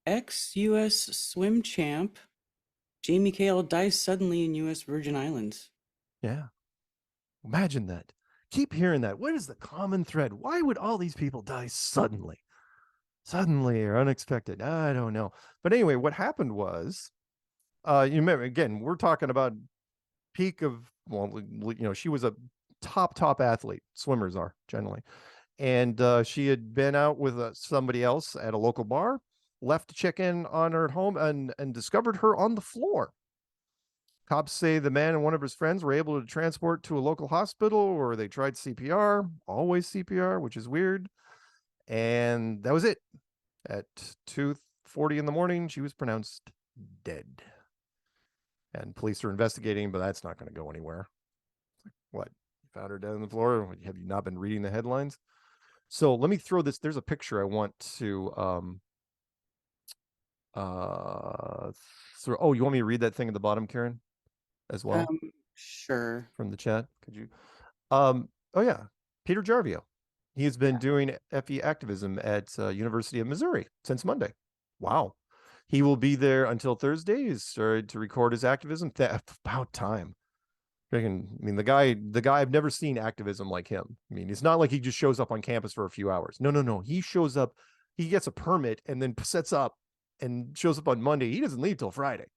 Ex-U.S. swim champ, Jamie Kale dies suddenly in U.S. Virgin Islands. Yeah. Imagine that. Keep hearing that. What is the common thread? Why would all these people die suddenly? Suddenly or unexpected? I don't know. But anyway, what happened was, you remember, again, we're talking about peak of, she was a top athlete. Swimmers are generally. And she had been out with somebody else at a local bar, left to check in on her at home, and discovered her on the floor. Cops say the man and one of his friends were able to transport to a local hospital, or they tried CPR, always CPR, which is weird. And that was it. At 2:40 in the morning, she was pronounced dead. And police are investigating, but that's not going to go anywhere. What? You found her dead on the floor? Have you not been reading the headlines? So let me throw this. There's a picture I want to you want me to read that thing at the bottom, Karen, as well? Sure. From the chat, could you? Oh yeah, Peter Jarvio. He has been doing FE activism at University of Missouri since Monday. Wow. He will be there until Thursday. He's started to record his activism. About time. I mean, the guy, I've never seen activism like him. I mean, it's not like he just shows up on campus for a few hours. No. He shows up, he gets a permit and then sets up and shows up on Monday. He doesn't leave till Friday.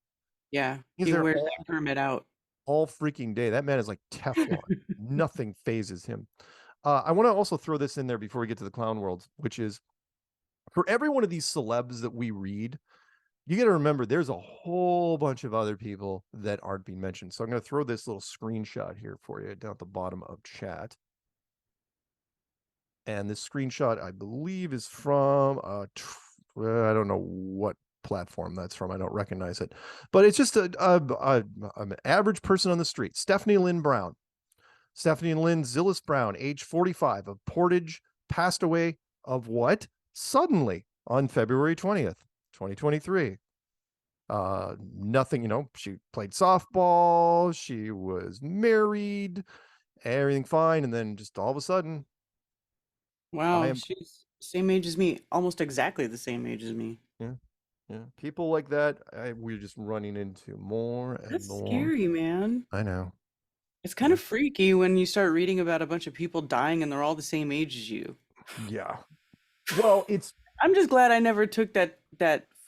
Yeah, He's he there wears that permit out all freaking day. That man is like Teflon. Nothing phases him. I want to also throw this in there before we get to the clown world, which is, for every one of these celebs that we read, you got to remember there's a whole bunch of other people that aren't being mentioned. So I'm going to throw this little screenshot here for you down at the bottom of chat. And this screenshot, I believe, is from, I don't know what platform that's from. I don't recognize it. But it's just an average person on the street. Stephanie Lynn Brown. Stephanie Lynn Zillis Brown, age 45, of Portage, passed away of what? Suddenly on February 20th. 2023. Nothing, she played softball, she was married, everything fine, and then just all of a sudden. Wow, she's same age as me, almost exactly the same age as me. Yeah. People like that, we're just running into more and That's more. scary, man. I know. It's kind of freaky when you start reading about a bunch of people dying and they're all the same age as you. Yeah. Well, I'm just glad I never took that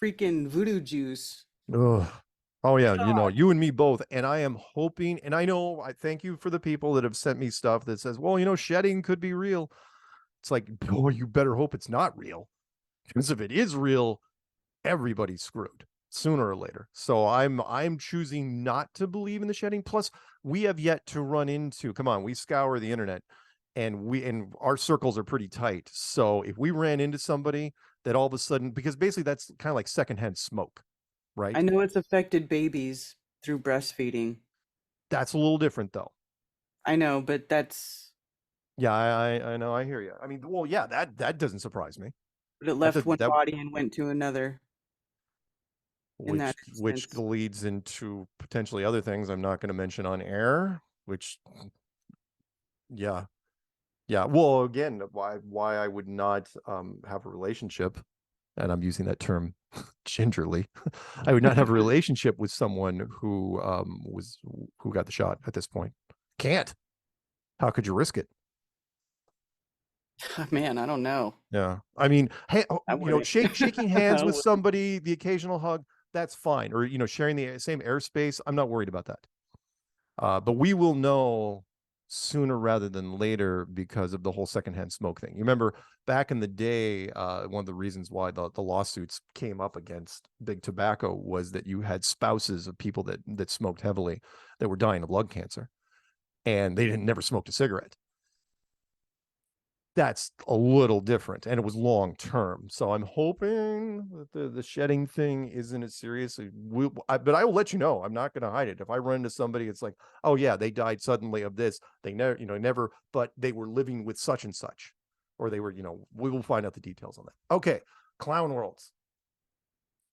freaking voodoo juice. Ugh. Oh yeah, you and me both. And I am hoping, and I thank you for the people that have sent me stuff that says, well, shedding could be real. It's like, oh, you better hope it's not real. Because if it is real, everybody's screwed sooner or later. So I'm choosing not to believe in the shedding. Plus, we have yet to run into, come on, we scour the internet. And our circles are pretty tight. So if we ran into somebody that all of a sudden, because basically that's kind of like secondhand smoke, right? I know it's affected babies through breastfeeding. That's a little different though. I know, but that's Yeah, I know. I hear you. I mean, well, yeah, that doesn't surprise me. But it left one body and went to another. In that Which instance. leads into potentially other things I'm not going to mention on air. Which, yeah. Well, again, why I would not have a relationship, and I'm using that term gingerly. I would not have a relationship with someone who got the shot at this point. Can't. How could you risk it? Man, I don't know. Yeah, I mean, hey, shaking hands with wouldn't. somebody, the occasional hug, that's fine. Or sharing the same airspace, I'm not worried about that. But we will know sooner rather than later because of the whole secondhand smoke thing. You remember back in the day, one of the reasons why the lawsuits came up against Big Tobacco was that you had spouses of people that smoked heavily that were dying of lung cancer, and they never smoked a cigarette. That's a little different, and it was long term. So I'm hoping that the shedding thing isn't as serious. But I will let you know. I'm not going to hide it. If I run into somebody, it's like, oh yeah, they died suddenly of this. They never, but they were living with such and such, or they were, we will find out the details on that. Okay, clown worlds.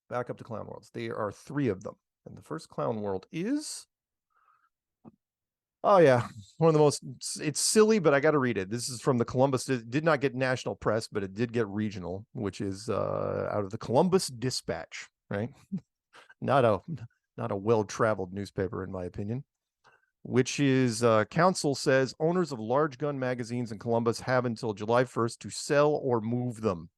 Back up to clown worlds. There are 3 of them, and the first clown world is. Oh yeah, one of the most. It's silly, but I got to read it. This is from the Columbus. It did not get national press, but it did get regional, which is out of the Columbus Dispatch. Right, not a well-traveled newspaper, in my opinion. Which is council says owners of large gun magazines in Columbus have until July 1st to sell or move them.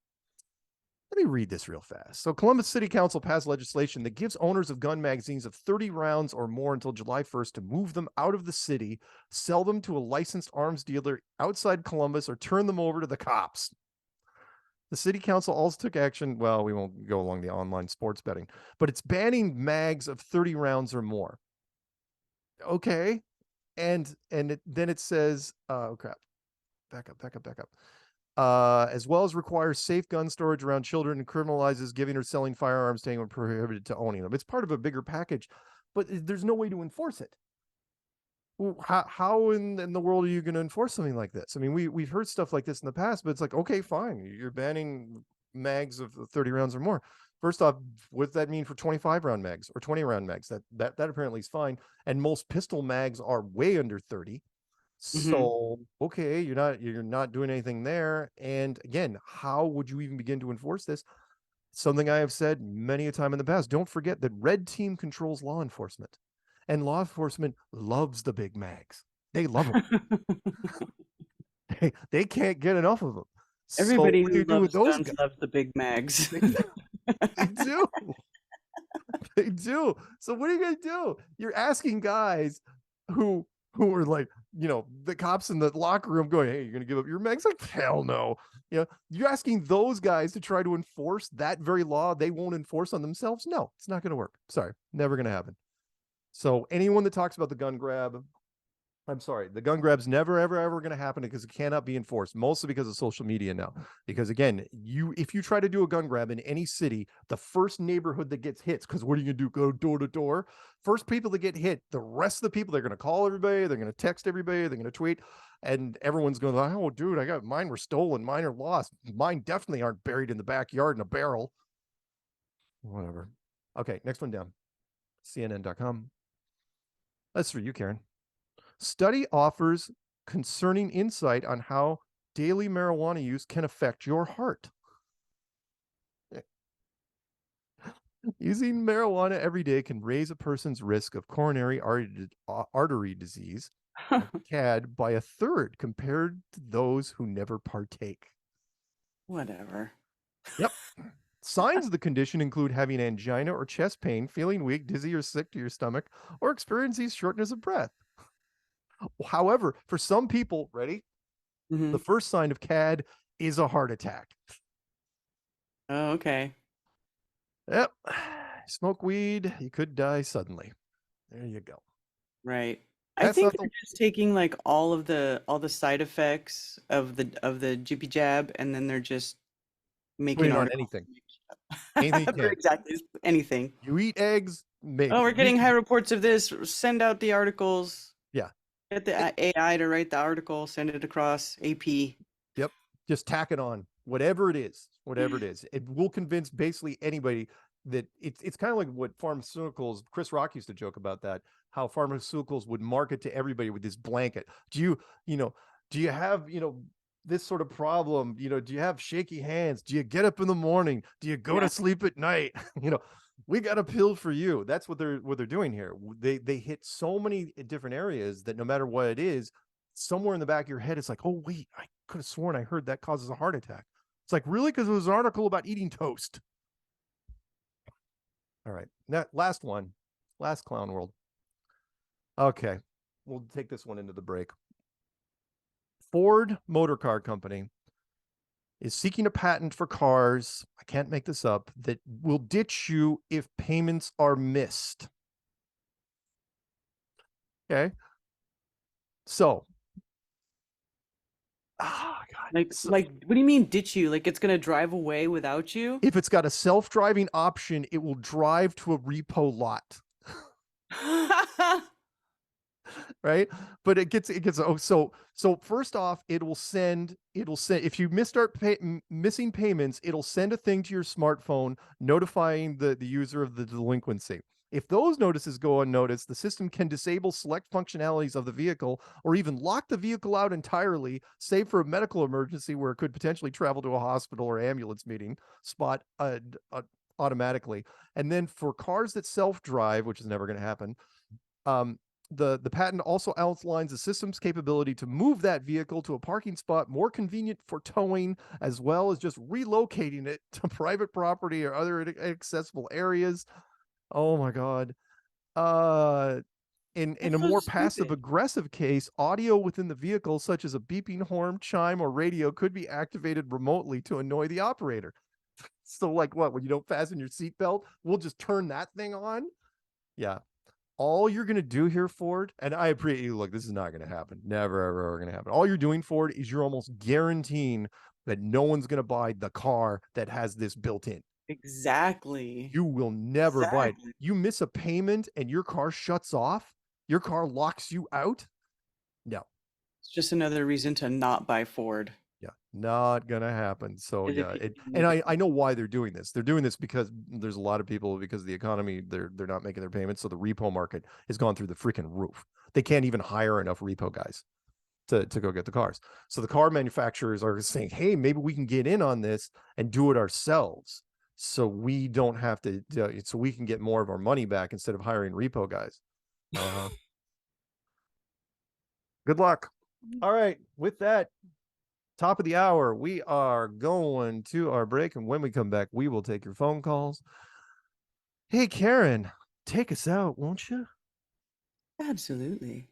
Let me read this real fast. So Columbus City Council passed legislation that gives owners of gun magazines of 30 rounds or more until July 1st to move them out of the city, sell them to a licensed arms dealer outside Columbus, or turn them over to the cops. The city council also took action. Well, we won't go along the online sports betting, but it's banning mags of 30 rounds or more. Okay. Then it says, oh crap. Back up. As well as requires safe gun storage around children and criminalizes giving or selling firearms to anyone prohibited to owning them. It's part of a bigger package, but there's no way to enforce it. How in the world are you going to enforce something like this? I mean, we've heard stuff like this in the past, but it's like, okay, fine, you're banning mags of 30 rounds or more. First off, what does that mean for 25 round mags or 20 round mags? That apparently is fine. And most pistol mags are way under 30. So, okay, you're not doing anything there. And again, how would you even begin to enforce this? Something I have said many a time in the past. Don't forget that red team controls law enforcement, and law enforcement loves the big mags. They love them. they can't get enough of them. Everybody who loves guns loves the big mags. They do. They do. So what are you going to do? You're asking guys who are like, the cops in the locker room going, hey, you're going to give up your mags? Like, hell no. You're asking those guys to try to enforce that very law they won't enforce on themselves? No, it's not going to work. Sorry, never going to happen. So anyone that talks about the gun grab, I'm sorry, the gun grab's never, ever going to happen because it cannot be enforced, mostly because of social media now. Because again, if you try to do a gun grab in any city, the first neighborhood that gets hit, because what are you going to do? Go door to door? First people that get hit, the rest of the people, they're going to call everybody, they're going to text everybody, they're going to tweet, and everyone's going, oh, dude, mine were stolen, mine are lost. Mine definitely aren't buried in the backyard in a barrel. Whatever. Okay, next one down. CNN.com. That's for you, Karen. Study offers concerning insight on how daily marijuana use can affect your heart. Using marijuana every day can raise a person's risk of coronary artery disease, CAD, by 1/3 compared to those who never partake. Whatever. Yep. Signs of the condition include having angina or chest pain, feeling weak, dizzy, or sick to your stomach, or experiencing shortness of breath. However, for some people, ready? The first sign of CAD is a heart attack. Oh, okay. Yep. Smoke weed, you could die suddenly. There you go. Right. I think they're just taking like all the side effects of the GP jab, and then they're just making on anything. Anything you can. Exactly. Anything. You eat eggs, maybe. Oh, we're getting high reports of this. Send out the articles. Yeah. Get the AI to write the article, send it across AP. Yep. Just tack it on. Whatever it is. It will convince basically anybody that it's kind of like what pharmaceuticals, Chris Rock used to joke about that, how pharmaceuticals would market to everybody with this blanket. Do you have, this sort of problem? Do you have shaky hands? Do you get up in the morning? Do you go to sleep at night? We got a pill for you. That's what they're doing here. They hit so many different areas that no matter what it is, somewhere in the back of your head, it's like, oh wait, I could have sworn I heard that causes a heart attack. It's like, really? Because it was an article about eating toast. All right. Now, last clown world. Okay. We'll take this one into the break. Ford Motor Car Company is seeking a patent for cars, I can't make this up, that will ditch you if payments are missed. Okay. So, God. Like, what do you mean ditch you? Like it's gonna drive away without you? If it's got a self-driving option, it will drive to a repo lot. Right? But it gets so first off, it'll send if you missing payments, it'll send a thing to your smartphone notifying the user of the delinquency. If those notices go unnoticed, the system can disable select functionalities of the vehicle or even lock the vehicle out entirely, save for a medical emergency where it could potentially travel to a hospital or ambulance meeting spot automatically. And then for cars that self-drive, which is never going to happen, the patent also outlines the system's capability to move that vehicle to a parking spot more convenient for towing, as well as just relocating it to private property or other inaccessible areas. Oh my God. In a more passive aggressive case, audio within the vehicle, such as a beeping horn, chime, or radio, could be activated remotely to annoy the operator. So like what, when you don't fasten your seatbelt, we'll just turn that thing on. Yeah. All you're going to do here, Ford, and I appreciate you. Look, this is not going to happen. Never, ever going to happen. All you're doing, Ford, is you're almost guaranteeing that no one's going to buy the car that has this built in. Exactly. You will never buy it. You miss a payment and your car shuts off. Your car locks you out. No. It's just another reason to not buy Ford. Yeah, not gonna happen. So yeah, and I know why they're doing this. They're doing this because there's a lot of people, because of the economy, they're not making their payments. So the repo market has gone through the freaking roof. They can't even hire enough repo guys to go get the cars. So the car manufacturers are saying, hey, maybe we can get in on this and do it ourselves, so we don't have to, so we can get more of our money back instead of hiring repo guys. Good luck. All right, with that, top of the hour, we are going to our break, and when we come back, we will take your phone calls. Hey, Karen, take us out, won't you? Absolutely.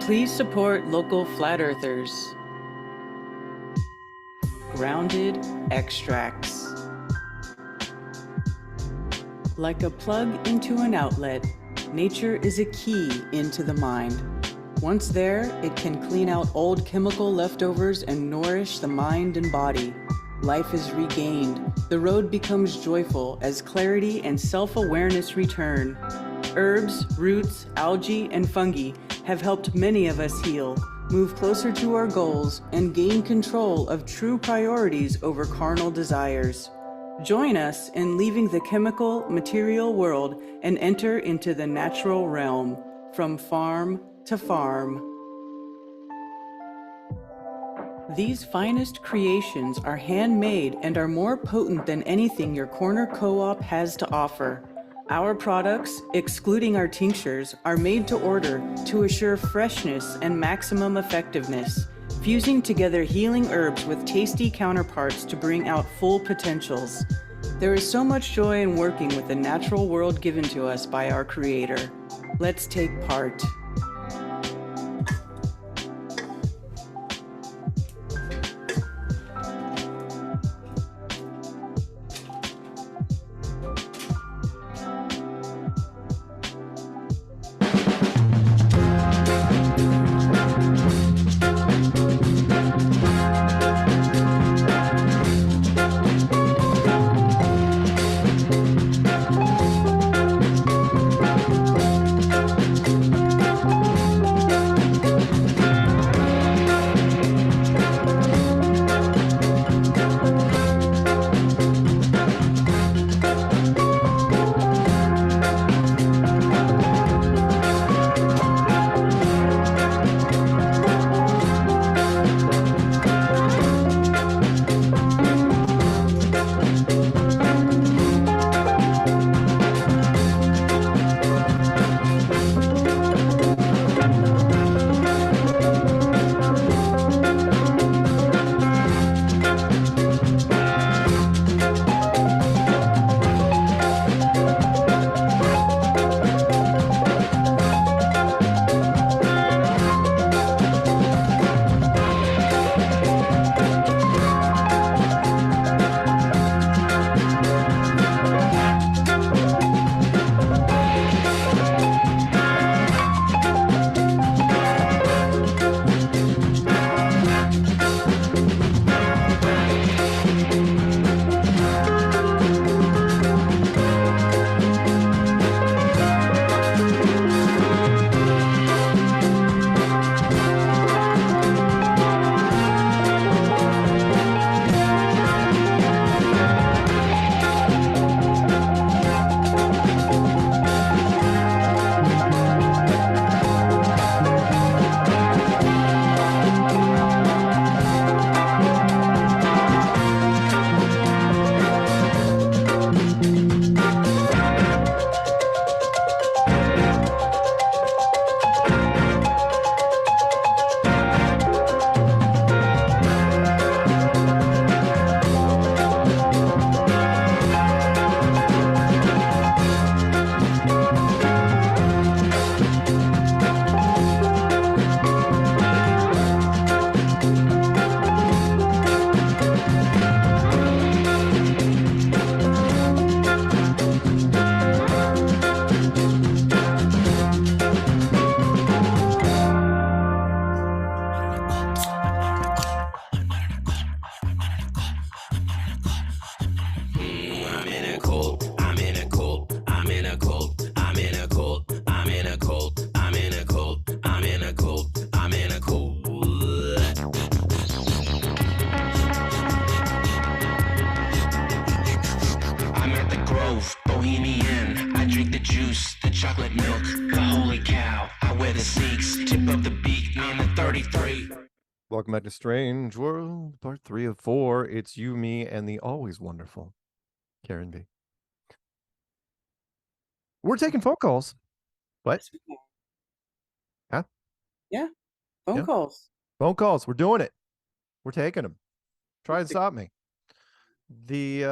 Please support local flat earthers. Grounded extracts. Like a plug into an outlet, nature is a key into the mind. Once there, it can clean out old chemical leftovers and nourish the mind and body. Life is regained. The road becomes joyful as clarity and self-awareness return. Herbs, roots, algae, and fungi have helped many of us heal, move closer to our goals, and gain control of true priorities over carnal desires. Join us in leaving the chemical, material world and enter into the natural realm, from farm to farm. These finest creations are handmade and are more potent than anything your corner co-op has to offer. Our products, excluding our tinctures, are made to order to assure freshness and maximum effectiveness, fusing together healing herbs with tasty counterparts to bring out full potentials. There is so much joy in working with the natural world given to us by our Creator. Let's take part. chocolate milk, the holy cow. I wear the sneaks, tip of the beak, man, the 33. Welcome back to Strange World, part 3 of 4. It's you, me, and the always wonderful Karen B. We're taking phone calls. What? Huh? Yeah. Phone calls. Phone calls. We're doing it. We're taking them. Try and stop me. The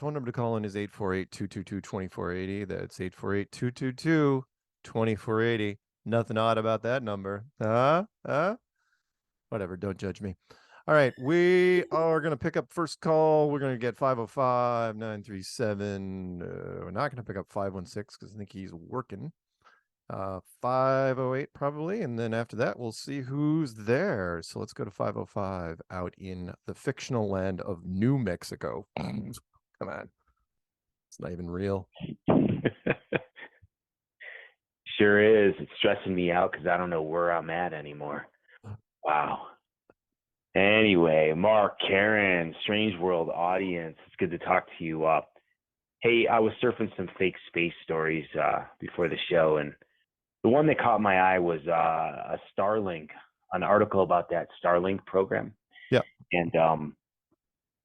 phone number to call in is 848-222-2480. That's 848-222-2480. Nothing odd about that number. Whatever. Don't judge me. All right. We are going to pick up first call. We're going to get 505-937. We're not going to pick up 516 because I think he's working. 508 probably. And then after that, we'll see who's there. So let's go to 505 out in the fictional land of New Mexico. Come on. It's not even real. Sure is. It's stressing me out because I don't know where I'm at anymore. Wow. Anyway, Mark, Karen, Strange World audience, it's good to talk to you. Hey, I was surfing some fake space stories before the show, and the one that caught my eye was a Starlink, an article about that Starlink program. Yeah. And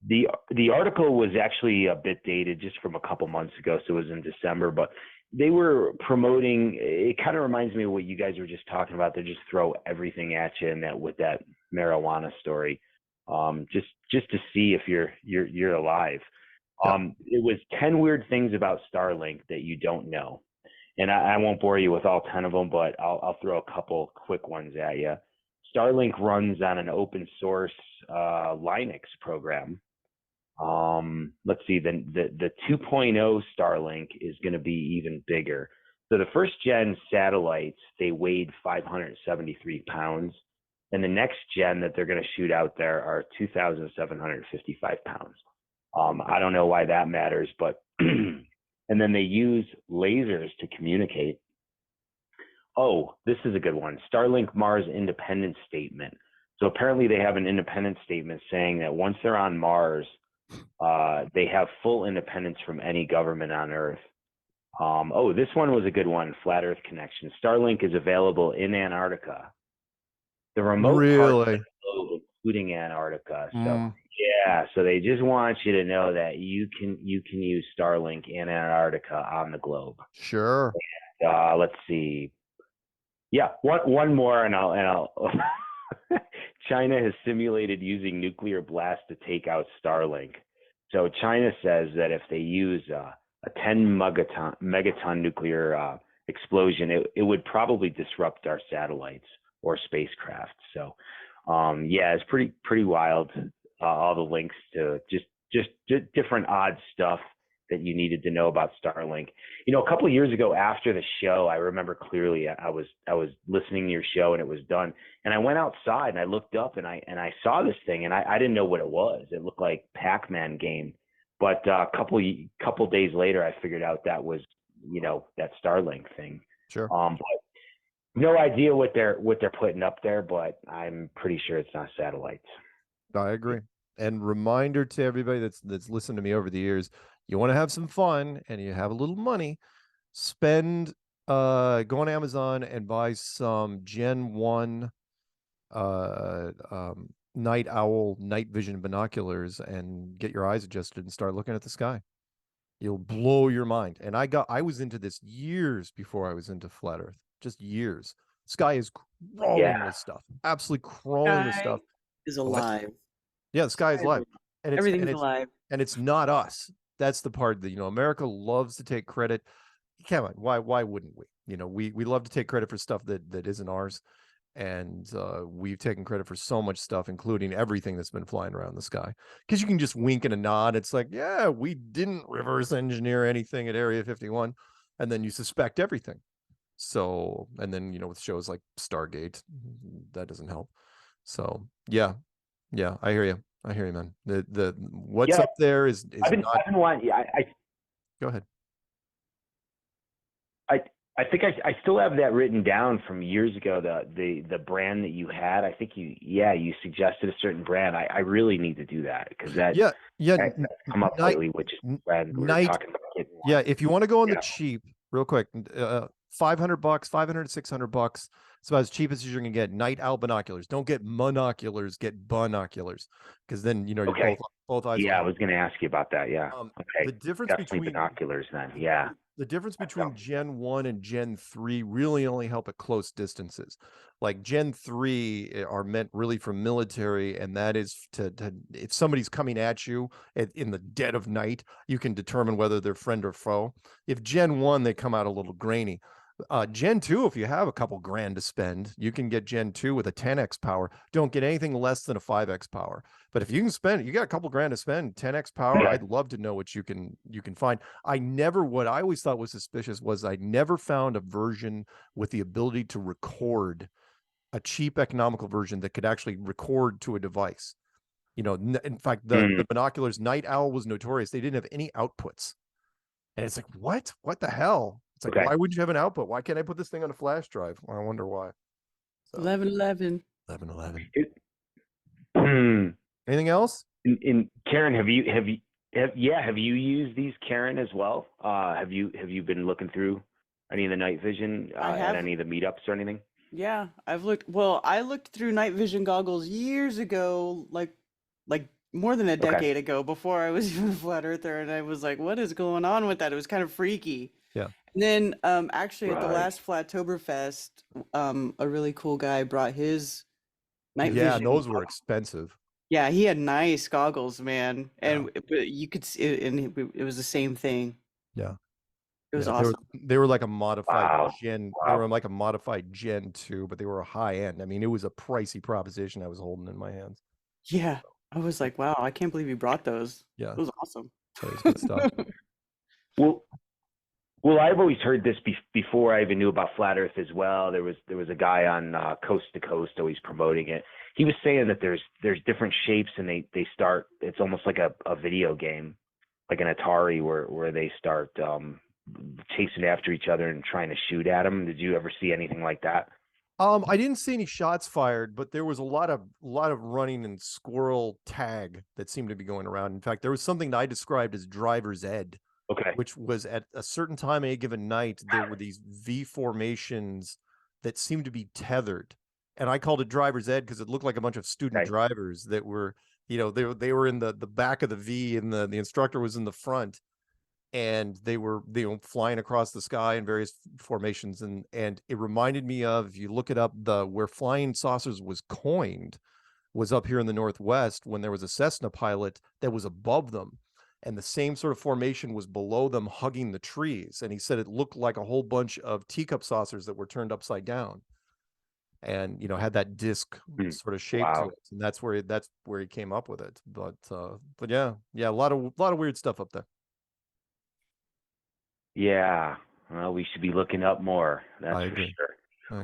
the article was actually a bit dated, just from a couple months ago, so it was in December, but they were promoting, it kind of reminds me of what you guys were just talking about. They just throw everything at you, and that with that marijuana story, just to see if you're alive. It was 10 weird things about Starlink that you don't know. And I won't bore you with all 10 of them, but I'll throw a couple quick ones at you. Starlink runs on an open source Linux program. Let's see, the 2.0 Starlink is going to be even bigger. So the first gen satellites, they weighed 573 pounds. And the next gen that they're going to shoot out there are 2,755 pounds. I don't know why that matters, but and then they use lasers to communicate. Oh, this is a good one. Starlink Mars independence statement. So apparently they have an independence statement saying that once they're on Mars, they have full independence from any government on Earth. Oh, this one was a good one. Flat Earth connection. Starlink is available in Antarctica. The remote parts of the globe, including Antarctica. So yeah, so they just want you to know that you can use Starlink in Antarctica on the globe. Sure. And, let's see. Yeah, one more, and I'll. China has simulated using nuclear blast to take out Starlink. So China says that if they use a 10 megaton nuclear explosion, it would probably disrupt our satellites or spacecraft. So yeah, it's pretty wild. All the links to just different odd stuff that you needed to know about Starlink. You know, a couple of years ago after the show, I remember clearly I was listening to your show and it was done. And I went outside and I looked up and I saw this thing and I didn't know what it was. It looked like Pac-Man game. But a couple days later, I figured out that was, you know, that Starlink thing. Sure. But no idea what they're putting up there, but I'm pretty sure it's not satellites. I agree. And reminder to everybody that's listened to me over the years, you want to have some fun and you have a little money, go on Amazon and buy some Gen 1 night owl night vision binoculars and get your eyes adjusted and start looking at the sky. You'll blow your mind. And I was into this years before I was into flat Earth. Just years. Sky is crawling with stuff. Absolutely crawling with stuff. Is alive. Yeah, the sky is alive. And Everything's alive. And it's not us. That's the part that, you know, America loves to take credit. Come on, why wouldn't we? You know, we love to take credit for stuff that isn't ours. And we've taken credit for so much stuff, including everything that's been flying around the sky. Because you can just wink and a nod. It's like, yeah, we didn't reverse engineer anything at Area 51. And then you suspect everything. So, and then, you know, with shows like Stargate, that doesn't help. So, yeah, I hear you. Man. The what's up there is I've been wanting. Go ahead. I think I still have that written down from years ago. The brand that you had. I think you suggested a certain brand. I really need to do that because that come up lately, which is brand we were talking about. Yeah, if you want to go on the cheap, real quick, $500, 500 to $600. It's about as cheap as you're gonna get. Night owl binoculars. Don't get monoculars. Get binoculars, because then you're both eyes. Yeah, I was going to ask you about that. Yeah. Okay. The difference Definitely between binoculars then. Yeah. the difference between Gen 1 and Gen 3 really only help at close distances. Like Gen 3 are meant really for military, and that is to if somebody's coming at you in the dead of night, you can determine whether they're friend or foe. If Gen 1, they come out a little grainy. Gen 2, if you have a couple grand to spend, you can get Gen 2 with a 10x power. Don't get anything less than a 5x power. But if you can spend, you got a couple grand to spend, 10x power, I'd love to know what you can find. What I always thought was suspicious was I never found a version with the ability to record, a cheap economical version that could actually record to a device. In fact, the binoculars, Night Owl was notorious. They didn't have any outputs. And it's like, what the hell? It's like, why wouldn't you have an output? Why can't I put this thing on a flash drive? Well, I wonder why. 1111. 1111. Anything else? In Karen, have you used these, Karen, as well? Have you been looking through any of the night vision at any of the meetups or anything? Yeah, I've looked. Well, I looked through night vision goggles years ago, like more than a decade ago, before I was even a flat earther, and I was like, "What is going on with that?" It was kind of freaky. Yeah. And then actually at the last Flattoberfest, a really cool guy brought his night vision. Yeah, those were expensive. Yeah, he had nice goggles, man, and but you could see it, and it was the same thing. Yeah. It was awesome. They were like a modified Gen. They were like a modified Gen 2, but they were a high end. I mean, it was a pricey proposition I was holding in my hands. Yeah, I was like, wow, I can't believe you brought those. Yeah, it was awesome. That was good stuff. Well, I've always heard this before I even knew about Flat Earth as well. There was a guy on Coast to Coast always promoting it. He was saying that there's different shapes, and they start. It's almost like a video game, like an Atari, where they start chasing after each other and trying to shoot at them. Did you ever see anything like that? I didn't see any shots fired, but there was a lot of running and squirrel tag that seemed to be going around. In fact, there was something that I described as driver's ed. Okay. Which was at a certain time, a given night, there were these V formations that seemed to be tethered, and I called it driver's ed because it looked like a bunch of student drivers that were, they were in the back of the V, and the instructor was in the front, and they were flying across the sky in various formations, and it reminded me of, if you look it up, where flying saucers was coined was up here in the Northwest when there was a Cessna pilot that was above them. And the same sort of formation was below them, hugging the trees. And he said it looked like a whole bunch of teacup saucers that were turned upside down, and had that disc sort of shape to it. And that's where he came up with it. But yeah, a lot of weird stuff up there. Yeah, well, we should be looking up more. That's for sure.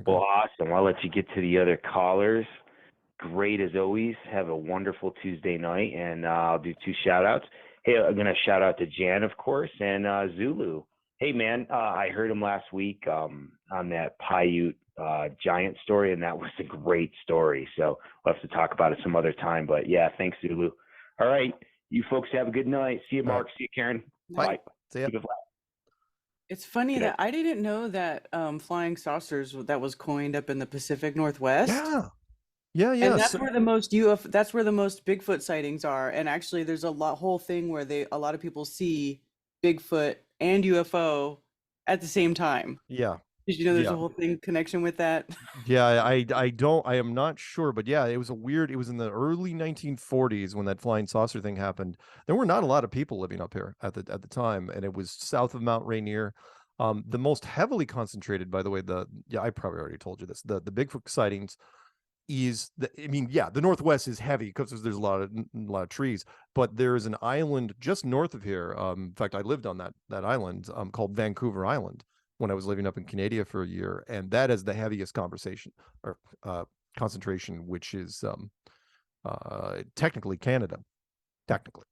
Well, awesome. I'll let you get to the other callers. Great as always. Have a wonderful Tuesday night, and I'll do 2 shout outs. Hey, I'm going to shout out to Jan, of course, and Zulu. Hey, man, I heard him last week on that Paiute giant story, and that was a great story. So we'll have to talk about it some other time. But, yeah, thanks, Zulu. All right, you folks have a good night. See you, Mark. See you, Karen. Bye. See ya. It's funny that I didn't know that flying saucers that was coined up in the Pacific Northwest. Yeah. And that's where the most that's where the most Bigfoot sightings are. And actually, there's a whole thing where a lot of people see Bigfoot and UFO at the same time. Yeah. Did you know there's a whole connection with that? Yeah, I am not sure, but yeah, it was in the early 1940s when that flying saucer thing happened. There were not a lot of people living up here at the time, and it was south of Mount Rainier. The most heavily concentrated, by the way, I probably already told you this, the Bigfoot sightings is the Northwest is heavy because there's a lot of trees, but there is an island just north of here. In fact, I lived on that island called Vancouver Island when I was living up in Canada for a year, and that is the heaviest concentration, which is technically Canada, technically.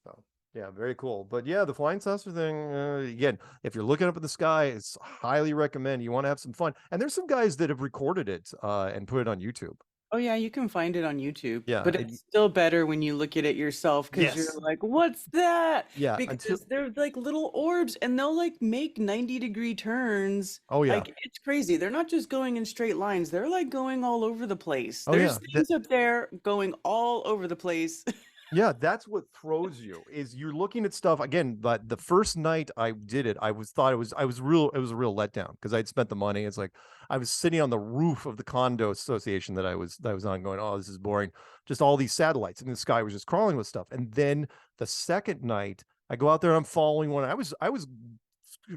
So yeah, very cool. But yeah, the flying saucer thing, again, if you're looking up at the sky, it's highly recommend. You want to have some fun, and there's some guys that have recorded it and put it on YouTube. Oh yeah, you can find it on YouTube. Yeah, But and it's still better when you look at it yourself because you're yes, like, "What's that?" yeah, until Because they're like little orbs and they'll like make 90-degree turns. oh yeah, Like it's crazy. They're not just going in straight lines. They're like going all over the place. oh There's yeah, that things up there going all over the place. yeah, that's what throws you is you're looking at stuff again. But the first night I did it, I was a real letdown because I'd spent the money. It's like I was sitting on the roof of the condo association that I was on, going, oh, this is boring. Just all these satellites, and the sky was just crawling with stuff. And then the second night, I go out there and I'm following one. I was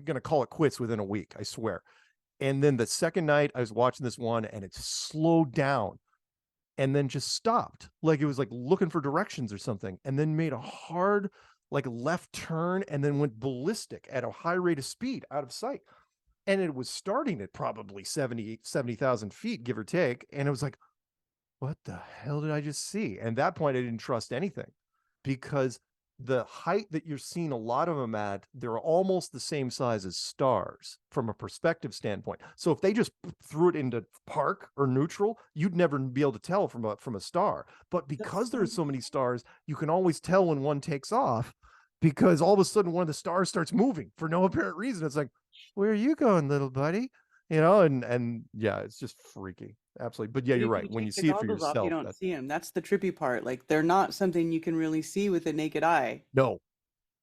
gonna call it quits within a week, I swear. And then the second night, I was watching this one, and it slowed down and then just stopped, like it was like looking for directions or something, and then made a hard like left turn and then went ballistic at a high rate of speed out of sight. And it was starting at probably 70,000 feet, give or take. And it was like, what the hell did I just see? And at that point, I didn't trust anything because the height that you're seeing a lot of them at, they're almost the same size as stars from a perspective standpoint. So if they just threw it into park or neutral, you'd never be able to tell from a star. But because there's so many stars, you can always tell when one takes off because all of a sudden one of the stars starts moving for no apparent reason. It's like, where are you going, little buddy? You know, and yeah, it's just freaky. Absolutely. But yeah, But you're if right. you When you take the see it for goggles off, you yourself, don't that's see them. That's the trippy part. Like they're not something you can really see with the naked eye no,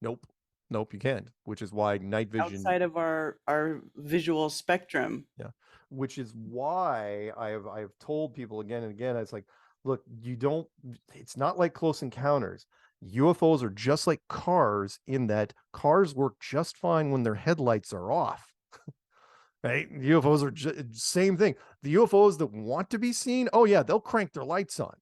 nope, you can't, which is why night vision, outside of our visual spectrum. yeah, which is why I've told people again and again, it's like, look, it's not like Close Encounters. UFOs are just like cars in that cars work just fine when their headlights are off. Right? UFOs are same thing. The UFOs that want to be seen, oh yeah, they'll crank their lights on.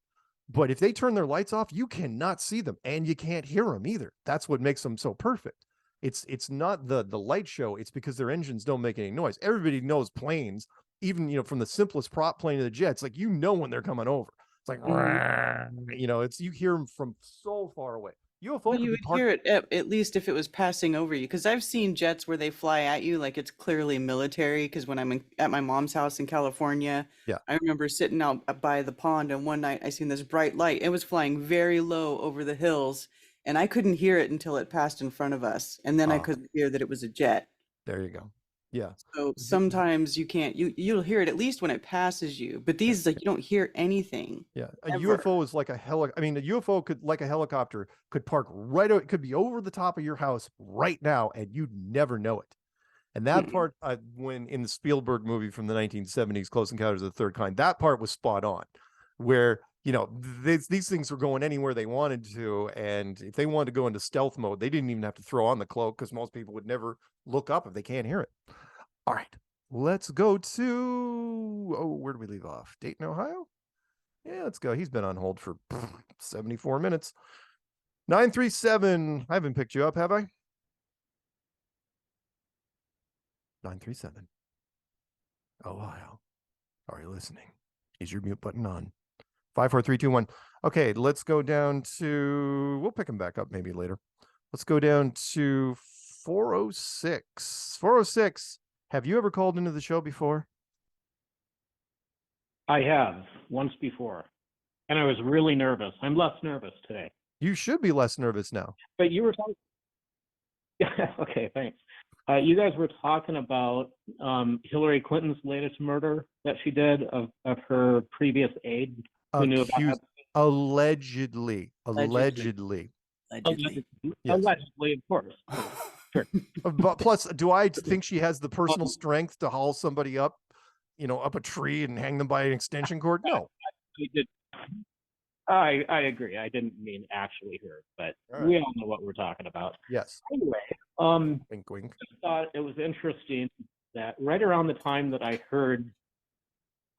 But if they turn their lights off, you cannot see them and you can't hear them either. That's what makes them so perfect. It's not the light show. It's because their engines don't make any noise. Everybody knows planes, even from the simplest prop plane to the jets, like when they're coming over. It's like it's you hear them from so far away. UFO Well, could you be would hear it at least if it was passing over you, because I've seen jets where they fly at you like it's clearly military. Because when I'm at my mom's house in California, yeah, I remember sitting out by the pond, and one night I seen this bright light. It was flying very low over the hills, and I couldn't hear it until it passed in front of us, and then I could hear that it was a jet. There you go. Yeah. So sometimes you can't. You'll hear it at least when it passes you, but these like you don't hear anything. Yeah, a ever. UFO is like a UFO could, like a helicopter, could park right. It could be over the top of your house right now, and you'd never know it. And that part, when in the Spielberg movie from the 1970s, Close Encounters of the Third Kind, that part was spot on, where these things were going anywhere they wanted to, and if they wanted to go into stealth mode, they didn't even have to throw on the cloak because most people would never look up if they can't hear it. All right, let's go to where do we leave off? Dayton, Ohio. Yeah, let's go. He's been on hold for 74 minutes. 937. I haven't picked you up, have I? 937. Ohio. Are you listening? Is your mute button on? 54321. Okay, let's go down to, we'll pick him back up maybe later. Let's go down to 406. 406. Have you ever called into the show before? I have, once before. And I was really nervous. I'm less nervous today. You should be less nervous now. But you were talking... Okay, thanks. You guys were talking about Hillary Clinton's latest murder that she did of her previous aide who knew about it. Allegedly. Yes. Allegedly, of course. Sure. But plus, do I think she has the personal strength to haul somebody up, up a tree and hang them by an extension cord? No. I agree. I didn't mean actually her, but we all know what we're talking about. Yes. Anyway, wink, wink. I thought it was interesting that right around the time that I heard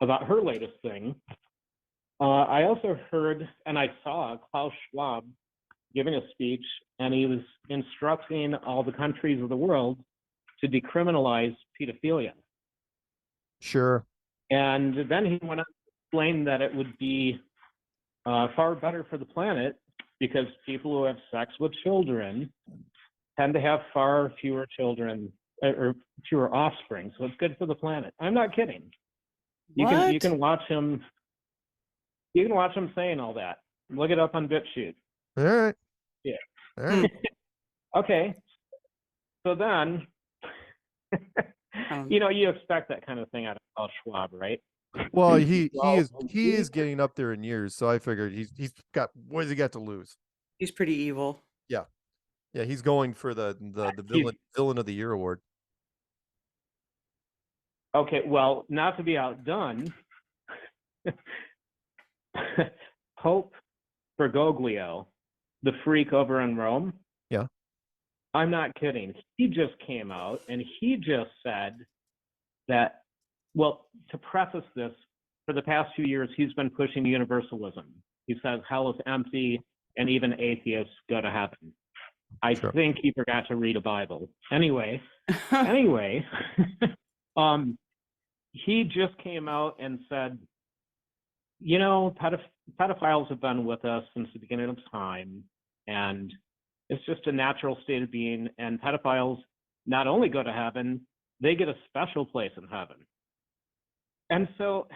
about her latest thing, I also heard and I saw Klaus Schwab giving a speech, and he was instructing all the countries of the world to decriminalize pedophilia. Sure. And then he went on to explain that it would be far better for the planet because people who have sex with children tend to have far fewer children or fewer offspring. So it's good for the planet. I'm not kidding. You can watch him. You can watch them saying all that. Look it up on BitChute. All right. Yeah. All right. Okay. So then, you expect that kind of thing out of Klaus Schwab, right? Well, he is getting up there in years, so I figured he's got, what has he got to lose? He's pretty evil. Yeah. Yeah, he's going for the villain of the year award. Okay, well, not to be outdone, Pope Bergoglio, the freak over in Rome. Yeah. I'm not kidding. He just came out and he just said that, well, to preface this, for the past few years, he's been pushing universalism. He says hell is empty and even atheists go to heaven. I think he forgot to read a Bible. Anyway, he just came out and said, pedophiles have been with us since the beginning of time, and it's just a natural state of being, and pedophiles not only go to heaven, they get a special place in heaven. And so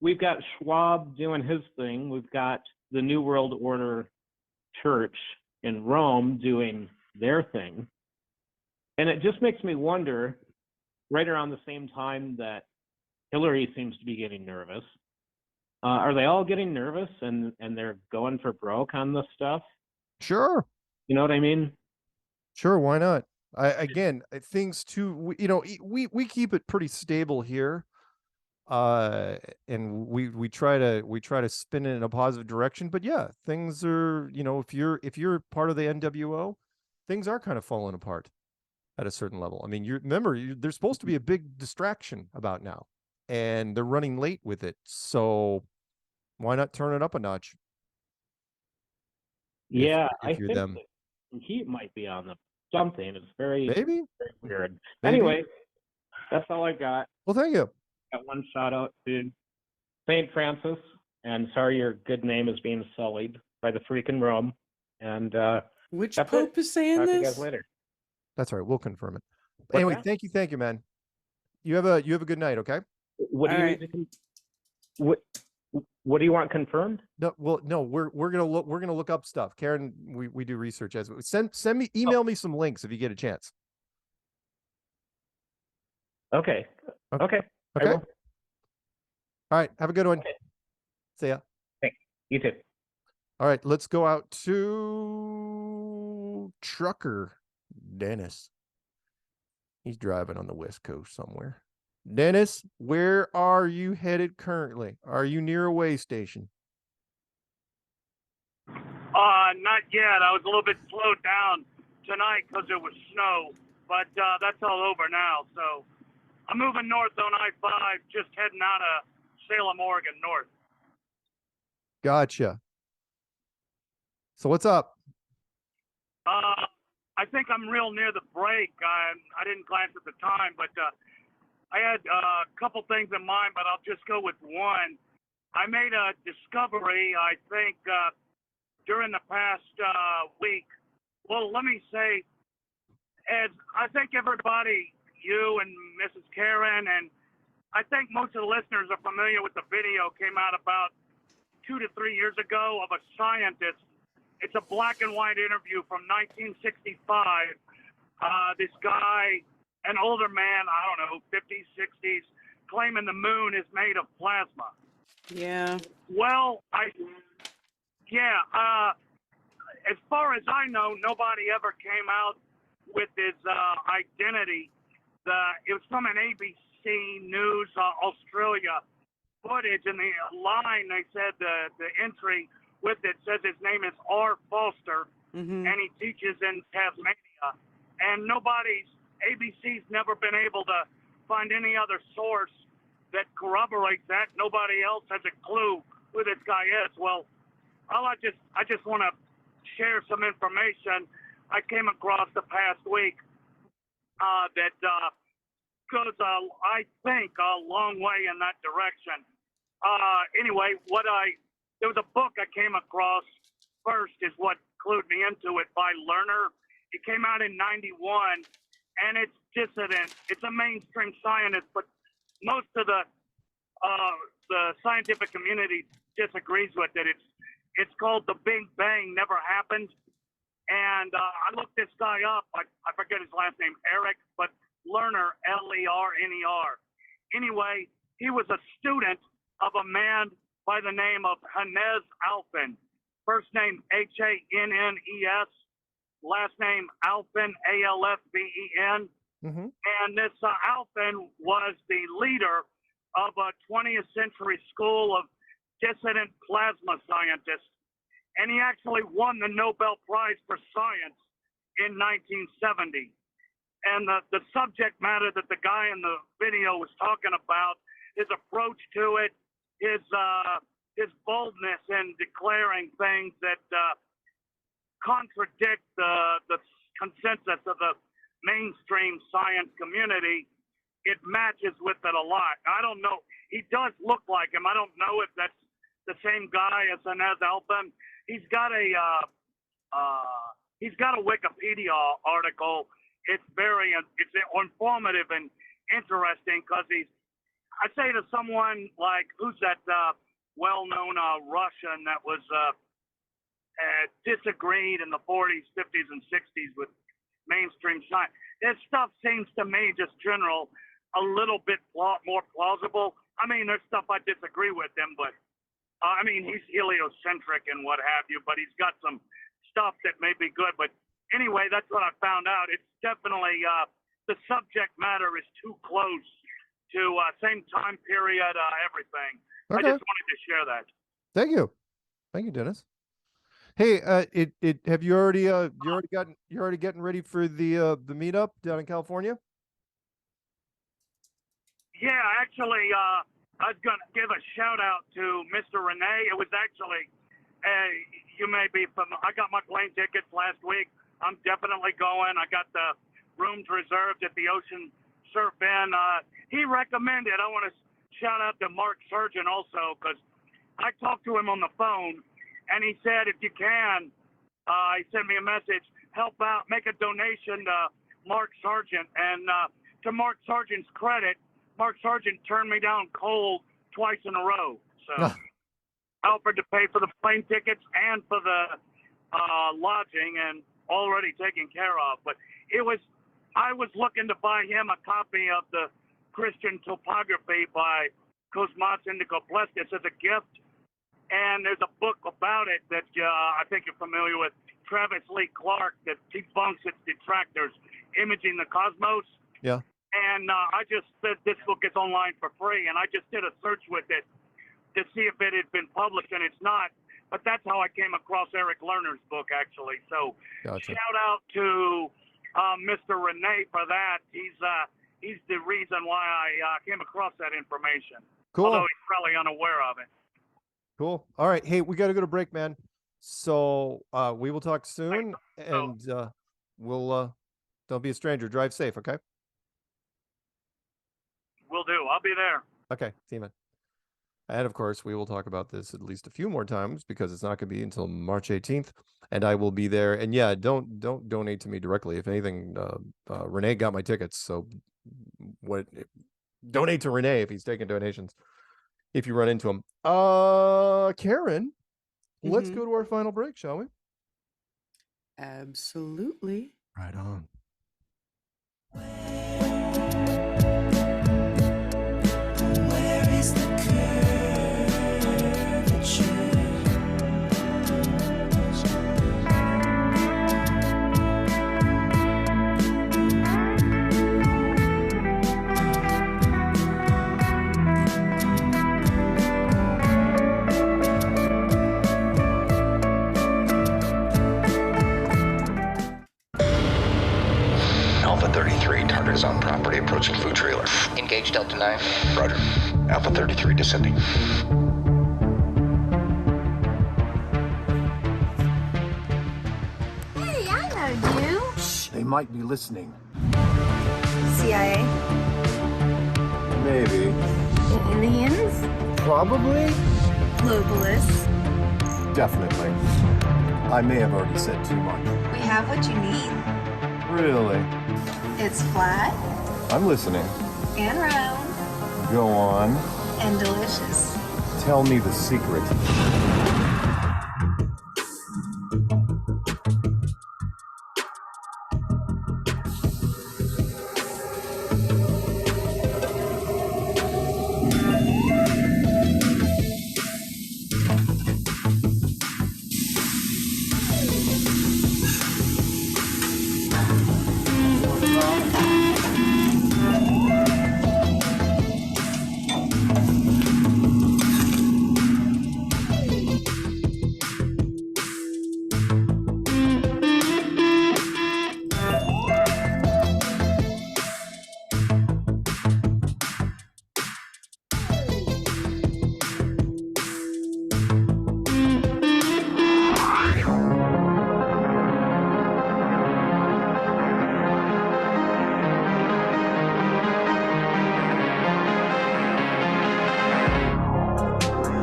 we've got Schwab doing his thing. We've got the New World Order Church in Rome doing their thing. And it just makes me wonder, right around the same time that Hillary seems to be getting nervous, are they all getting nervous and they're going for broke on this stuff? Sure. You know what I mean? Sure, why not? Things too, we keep it pretty stable here. And we try to spin it in a positive direction, but yeah, things are, if you're part of the NWO, things are kind of falling apart at a certain level. I mean, there's supposed to be a big distraction about now, and they're running late with it. So why not turn it up a notch? Yeah, if I you're think them. he might be on something. It's very, Maybe. very weird. Maybe. Anyway, that's all I got. Well, thank you. Got one shout out to St. Francis, and sorry your good name is being sullied by the freaking Rome. And which Pope is saying Talk this? to you guys later. That's all right. We'll confirm it. What's Anyway, that? thank you, man. You have a good night. Okay. What do you need to what do you want confirmed? No, well, no, we're gonna look up stuff. Karen, we do research as email me some links if you get a chance. Okay. Okay. I will. All right. Have a good one. Okay. See ya. Thanks. You too. All right. Let's go out to Trucker Dennis. He's driving on the West Coast somewhere. Dennis, where are you headed currently? Are you near a way station? Not yet. I was a little bit slowed down tonight because it was snow, but that's all over now. So I'm moving north on I-5, just heading out of Salem, Oregon, north. Gotcha. So what's up? I think I'm real near the break. I didn't glance at the time, but I had a couple things in mind, but I'll just go with one. I made a discovery, I think, during the past week. Well, let me say, as I think everybody, you and Mrs. Karen, and I think most of the listeners are familiar with the video came out about 2 to 3 years ago of a scientist. It's a black and white interview from 1965. This guy, an older man, I don't know, 50s, 60s, claiming the moon is made of plasma. Yeah. Well, as far as I know, nobody ever came out with his identity. It was from an ABC News Australia footage, and the line, they said the entry with it says his name is R. Foster, and he teaches in Tasmania. And ABC's never been able to find any other source that corroborates that. Nobody else has a clue who this guy is. Well, I just want to share some information I came across the past week that goes, I think, a long way in that direction. Anyway, there was a book I came across first is what clued me into it by Lerner. It came out in 91, and it's dissident. It's a mainstream scientist, but most of the the scientific community disagrees with it. It's called the Big Bang never happened. And I looked this guy up. I forget his last name, Eric, but Lerner, Lerner. Anyway, he was a student of a man by the name of Hannes Alfvén. First name Hannes, last name Alfvén, Alfven. And this Alfvén was the leader of a 20th century school of dissident plasma scientists. And he actually won the Nobel Prize for Science in 1970. And the subject matter that the guy in the video was talking about, his approach to it, his boldness in declaring things that contradict the consensus of the mainstream science community, it matches with it a lot. I don't know. He does look like him. I don't know if that's the same guy as Hannes Alfvén. He's got a Wikipedia article. It's informative and interesting because I say to someone like, who's that well-known Russian that was disagreed in the 40s, 50s, and 60s with mainstream science. This stuff seems to me, just general, a little bit more plausible. I mean, there's stuff I disagree with him, but I mean, he's heliocentric and what have you, but he's got some stuff that may be good. But anyway, that's what I found out. It's definitely, the subject matter is too close to same time period, everything. Okay. I just wanted to share that. Thank you, Dennis. Hey, have you already getting ready for the meetup down in California? Yeah, actually, I was going to give a shout out to Mr. Renee. It was actually, you may be familiar. I got my plane tickets last week. I'm definitely going. I got the rooms reserved at the Ocean Surf Inn. He recommended, I want to shout out to Mark Sargent also, because I talked to him on the phone, and he said, if you can, he sent me a message, help out, make a donation to Mark Sargent. And to Mark Sargent's credit, Mark Sargent turned me down cold twice in a row. So I offered to pay for the plane tickets and for the lodging, and already taken care of. But I was looking to buy him a copy of the Christian Topography by Cosmas Indicopleuscus as a gift. And there's a book about it that I think you're familiar with, Travis Lee Clark, that debunks its detractors, Imaging the Cosmos. Yeah. And I just said this book is online for free, and I just did a search with it to see if it had been published, and it's not. But that's how I came across Eric Lerner's book, actually. So shout out to Mr. Renee for that. He's the reason why I came across that information. Cool. Although he's probably unaware of it. Cool. All right. Hey, we got to go to break, man. So we will talk soon, and we'll don't be a stranger. Drive safe, okay? Will do. I'll be there. Okay. See you, man. And of course, we will talk about this at least a few more times because it's not going to be until March 18th, and I will be there. And yeah, don't donate to me directly. If anything, Renee got my tickets, so donate to Renee if he's taking donations. If you run into him, Karen, let's go to our final break, shall we? Absolutely. Right on. Where is the Alpha 33, target is on property, approaching food trailer. Engage Delta 9. Roger. Alpha 33 descending. Hey, I know you. They might be listening. CIA? Maybe. Aliens? Probably. Globalists? Definitely. I may have already said too much. We have what you need. Really? It's flat I'm listening. and round Go on. And delicious. Tell me the secret.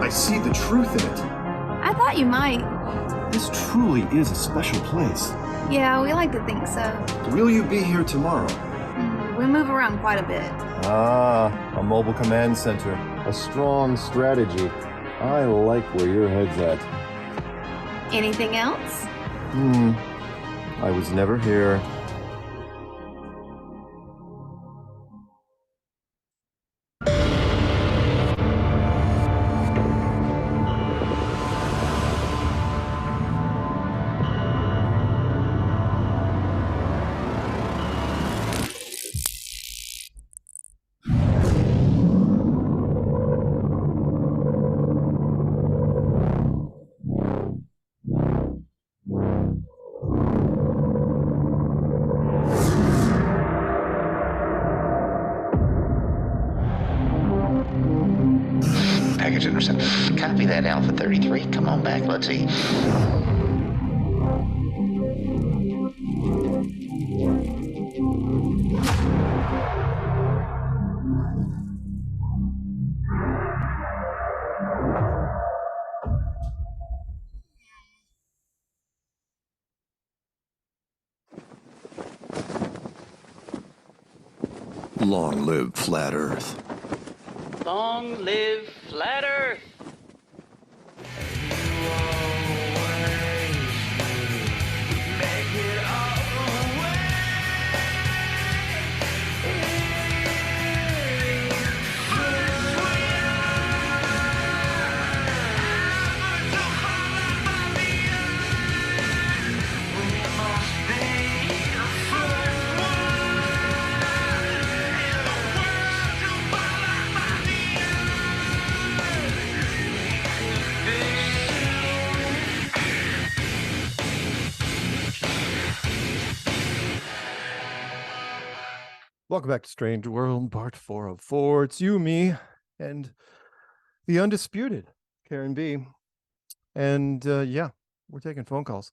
I see the truth in it. I thought you might. This truly is a special place. Yeah, we like to think so. Will you be here tomorrow? We move around quite a bit. Ah, a mobile command center. A strong strategy. I like where your head's at. Anything else? I was never here. Package intercepted. Copy that, Alpha 33. Come on back, let's see. Long live Flat Earth. Long live Flat Earth! Welcome back to Strange World, part 404. It's you, me, and the undisputed Karen B. And yeah, we're taking phone calls.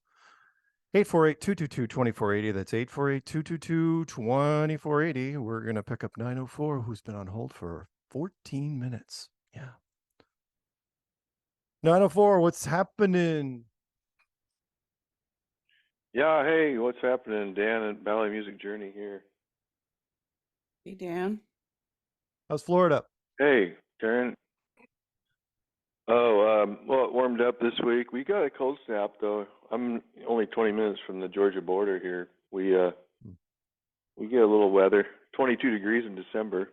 848-222-2480. That's 848-222-2480. We're going to pick up 904, who's been on hold for 14 minutes. Yeah. 904, what's happening? Yeah, hey, what's happening? Dan at Valley Music Journey here. Hey, Dan. How's Florida? Hey, Karen. Oh, well, it warmed up this week. We got a cold snap, though. I'm only 20 minutes from the Georgia border here. We get a little weather. 22 degrees in December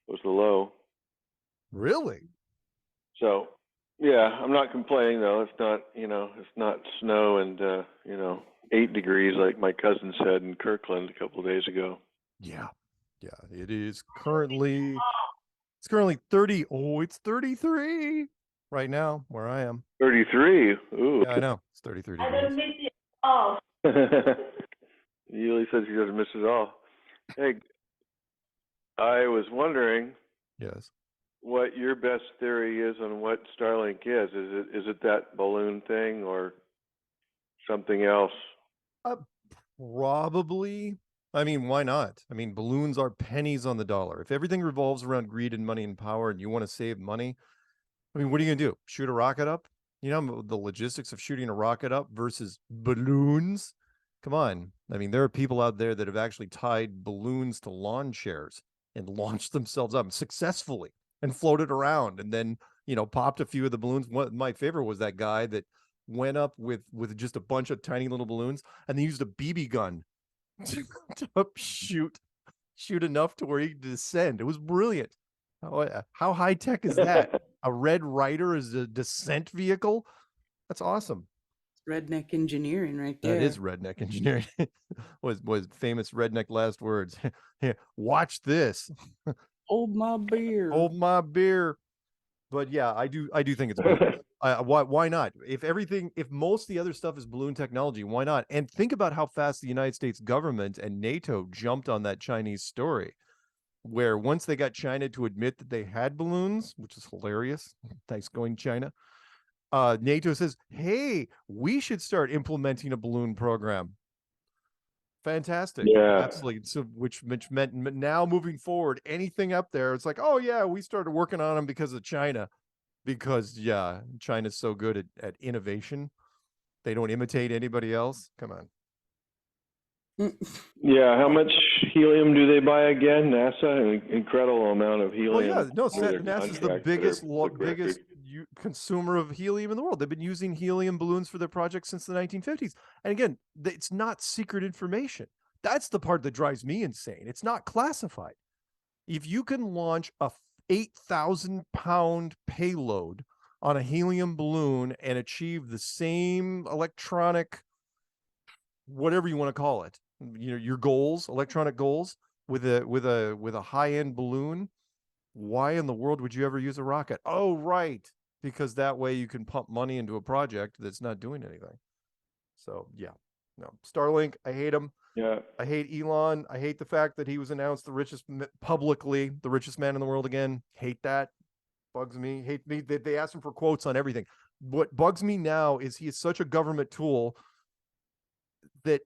was the low. Really? So, yeah, I'm not complaining, though. It's not, it's not snow and, 8 degrees like my cousin said in Kirkland a couple of days ago. Yeah. Yeah, it is currently, it's currently 30. Oh, it's 33 right now where I am. 33? Ooh. Yeah, I know. It's 33 degrees. I don't miss it all. Yuli says he doesn't miss it all. Hey, I was wondering. Yes. What your best theory is on what Starlink is. Is it that balloon thing or something else? Probably. I mean, why not? I mean, balloons are pennies on the dollar. If everything revolves around greed and money and power and you want to save money, I mean, what are you going to do? Shoot a rocket up? You know, the logistics of shooting a rocket up versus balloons? Come on. I mean, there are people out there that have actually tied balloons to lawn chairs and launched themselves up successfully. and floated around, and then popped a few of the balloons. My favorite was that guy that went up with just a bunch of tiny little balloons, and they used a BB gun to shoot enough to where he could descend. It was brilliant. How high tech is that? A Red Ryder is a descent vehicle. That's awesome. Redneck engineering right there. That is redneck engineering. was famous redneck last words. Here, watch this. Hold my beer. Hold my beer. But yeah, I do think it's balloons. Why not? If most of the other stuff is balloon technology, why not? And think about how fast the United States government and NATO jumped on that Chinese story, where once they got China to admit that they had balloons, which is hilarious. Thanks, going China. NATO says, hey, we should start implementing a balloon program. Fantastic. Yeah. Absolutely. So which meant now moving forward, anything up there, it's like, oh yeah, we started working on them because of China. Because yeah, China's so good at innovation. They don't imitate anybody else. Come on. Yeah, how much helium do they buy again? NASA, an incredible amount of helium. Well, yeah, no, under their NASA's the contract biggest for their biggest consumer of helium in the world. They've been using helium balloons for their projects since the 1950s. And again, it's not secret information. That's the part that drives me insane. It's not classified. If you can launch a 8,000-pound payload on a helium balloon and achieve the same electronic, whatever you want to call it, your goals, electronic goals, with a high-end balloon, why in the world would you ever use a rocket? Oh, right, because that way you can pump money into a project that's not doing anything. So yeah, no, Starlink, I hate him. Yeah, I hate Elon. I hate the fact that he was announced publicly the richest man in the world again. Hate that. Bugs me. Hate me. They asked him for quotes on everything. What bugs me now is he is such a government tool that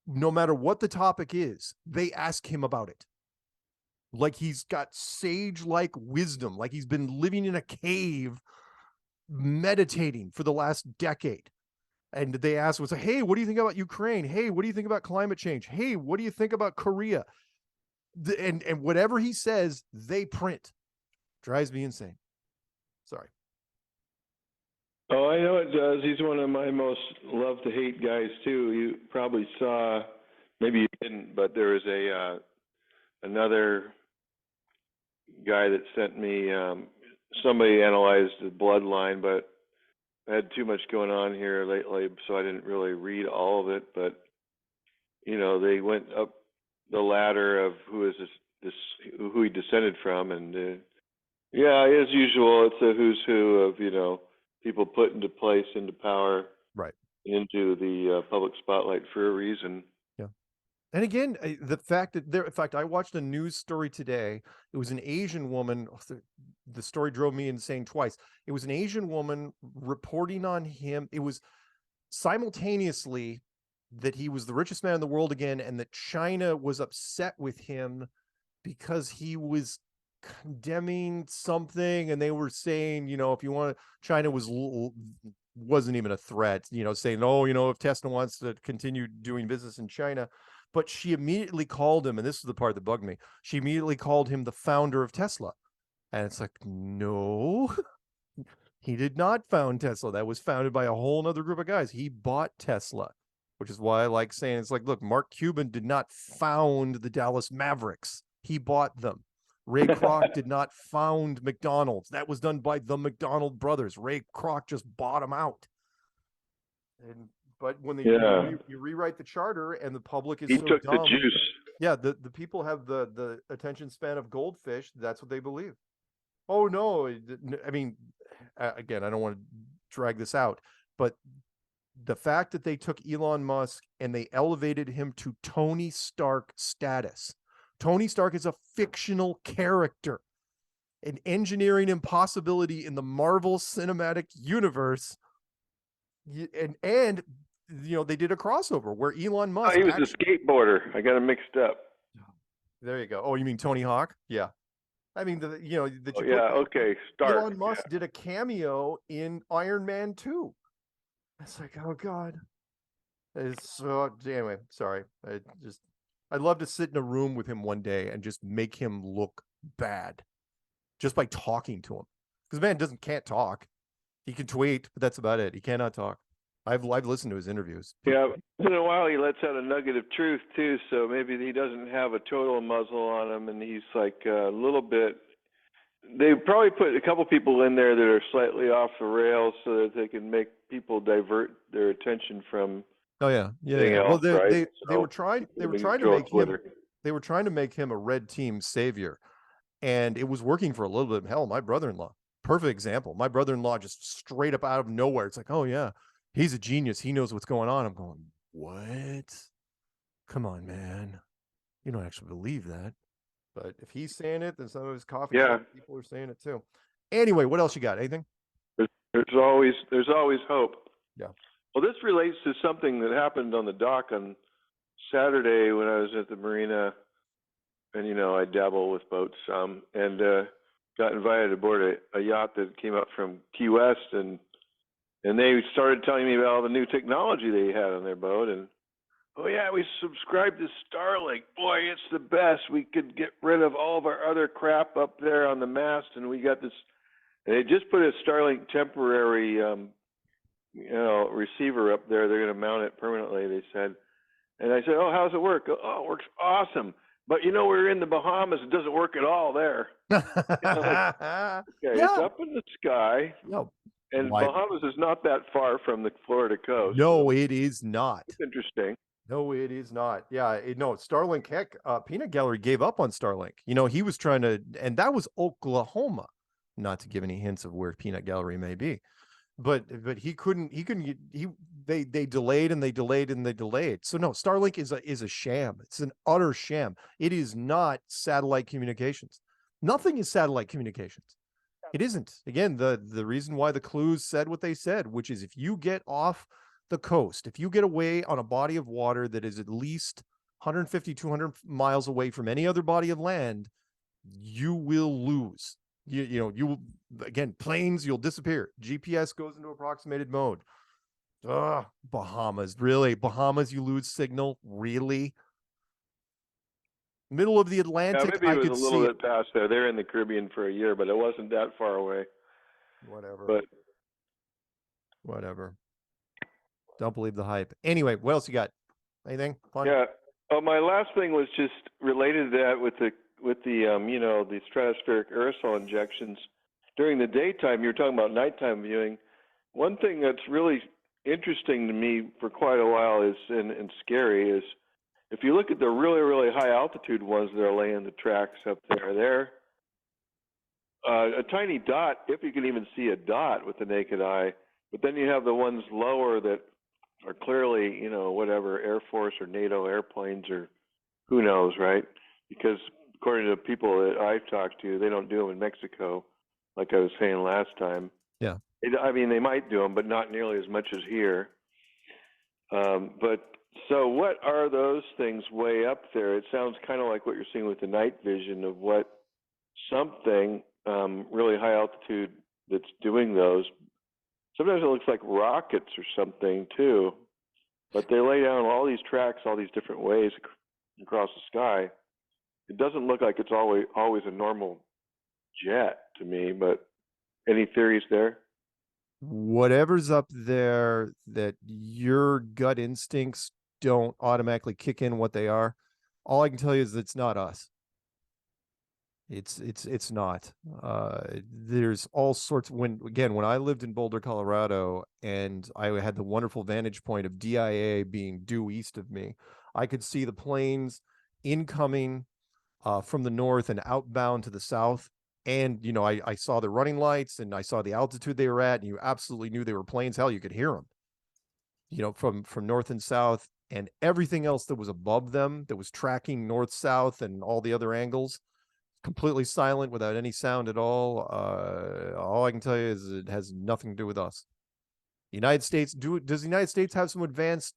no matter what the topic is, they ask him about it. Like he's got sage-like wisdom, like he's been living in a cave meditating for the last decade. And they asked, was like, hey, what do you think about Ukraine? Hey, what do you think about climate change? Hey, what do you think about Korea? And whatever he says, they print. Drives me insane. Sorry. Oh, I know it does. He's one of my most love to hate guys too. You probably saw, maybe you didn't, but there was another guy that sent me. Somebody analyzed the bloodline, but I had too much going on here lately, so I didn't really read all of it. But they went up the ladder of who he descended from, and yeah, as usual, it's a who's who of people put into place, into power, right, into the public spotlight for a reason. Yeah. And again, the fact that in fact, I watched a news story today. It was an Asian woman. The story drove me insane twice. It was an Asian woman reporting on him. It was simultaneously that he was the richest man in the world again, and that China was upset with him because he was condemning something, and they were saying, if you want, China wasn't even a threat, saying, oh, if Tesla wants to continue doing business in China. But she immediately called him, and this is the part that bugged me. She immediately called him the founder of Tesla. And it's like, no, he did not found Tesla. That was founded by a whole other group of guys. He bought Tesla, which is why I like saying, it's like, look, Mark Cuban did not found the Dallas Mavericks. He bought them. Ray Kroc did not found McDonald's. That was done by the McDonald brothers. Ray Kroc just bought them out. But when you rewrite the charter and the public is he so took dumb, the juice. Yeah, the people have the attention span of goldfish. That's what they believe. Oh no, I mean, again, I don't want to drag this out, but the fact that they took Elon Musk and they elevated him to Tony Stark status. Tony Stark is a fictional character, an engineering impossibility in the Marvel Cinematic Universe. And they did a crossover where Elon Musk. Oh, he was a skateboarder. I got him mixed up. There you go. Oh, you mean Tony Hawk? Yeah. I mean, okay. Stark. Elon Musk did a cameo in Iron Man 2. It's like, oh God. It's anyway, sorry. I'd love to sit in a room with him one day and just make him look bad. just by talking to him. Because man can't talk. He can tweet, but that's about it. He cannot talk. I've listened to his interviews. Yeah, once in a while he lets out a nugget of truth too. So maybe he doesn't have a total muzzle on him, and he's like a little bit. They probably put a couple people in there that are slightly off the rails so that they can make people divert their attention from. Oh yeah. Else, Well, they so were trying to make him a red team savior, and it was working for a little bit. Hell, my brother-in-law, perfect example. My brother-in-law just straight up out of nowhere. It's like, oh yeah, he's a genius. He knows what's going on. I'm going, what? Come on, man. You don't actually believe that. But if he's saying it, then some of his coffee shop people are saying it too. Anyway, what else you got? Anything? There's always hope. Yeah. Well, this relates to something that happened on the dock on Saturday when I was at the marina, and I dabble with boats some, and got invited aboard a yacht that came up from Key West, and they started telling me about all the new technology they had on their boat, and oh yeah, we subscribed to Starlink. Boy, it's the best. We could get rid of all of our other crap up there on the mast, and we got this. And they just put a Starlink temporary, receiver up there. They're going to mount it permanently, they said. And I said, oh, how's it work? Oh, it works awesome. But we're in the Bahamas. It doesn't work at all there. It's up in the sky. No. And Bahamas is not that far from the Florida coast. No, it is not. It's interesting. No, it is not. Yeah, Starlink. Heck, Peanut Gallery gave up on Starlink. He was trying to, and that was Oklahoma. Not to give any hints of where Peanut Gallery may be, but he couldn't. They delayed and they delayed and they delayed. So no, Starlink is a sham. It's an utter sham. It is not satellite communications. Nothing is satellite communications. It isn't. Again, the reason why the clues said what they said, which is if you get off the coast, if you get away on a body of water that is at least 150, 200 miles away from any other body of land, you will lose. You will, again, planes, you'll disappear. GPS goes into approximated mode. Bahamas, really? Bahamas, you lose signal? Really? Middle of the Atlantic, maybe it was a little bit past there. They're in the Caribbean for a year, but it wasn't that far away. Whatever. Don't believe the hype. Anyway, what else you got? Anything fun? Yeah. Oh, my last thing was just related to that with the the stratospheric aerosol injections during the daytime. You were talking about nighttime viewing. One thing that's really interesting to me for quite a while is and scary is if you look at the really, really high altitude ones that are laying the tracks up there, they're a tiny dot, if you can even see a dot with the naked eye. But then you have the ones lower that are clearly, whatever, Air Force or NATO airplanes or who knows, right? Because according to people that I've talked to, they don't do them in Mexico, like I was saying last time. Yeah. I mean, they might do them, but not nearly as much as here. But so what are those things way up there? It sounds kind of like what you're seeing with the night vision of what something really high altitude that's doing those. Sometimes it looks like rockets or something too, but they lay down all these tracks, all these different ways across the sky. It doesn't look like it's always a normal jet to me, but any theories there? Whatever's up there that your gut instincts don't automatically kick in what they are, all I can tell you is it's not us. It's not. There's all sorts. When I lived in Boulder, Colorado, and I had the wonderful vantage point of DIA being due east of me, I could see the planes incoming from the north and outbound to the south. And, I saw the running lights and I saw the altitude they were at, and you absolutely knew they were planes. Hell, you could hear them, from north and south, and everything else that was above them that was tracking north, south, and all the other angles, completely silent without any sound at all. All I can tell you is it has nothing to do with us. United States, does the United States have some advanced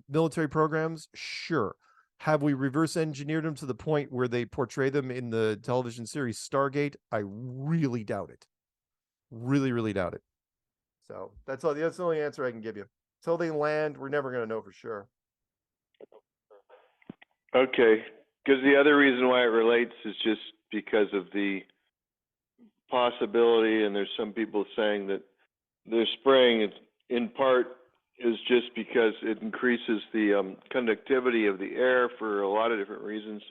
military programs? Sure. Have we reverse engineered them to the point where they portray them in the television series Stargate? I really doubt it. Really, really doubt it. So that's all. That's the only answer I can give you. Until they land, we're never going to know for sure. Okay. Because the other reason why it relates is just because of the possibility, and there's some people saying that they're spraying it in part is just because it increases the conductivity of the air for a lot of different reasons.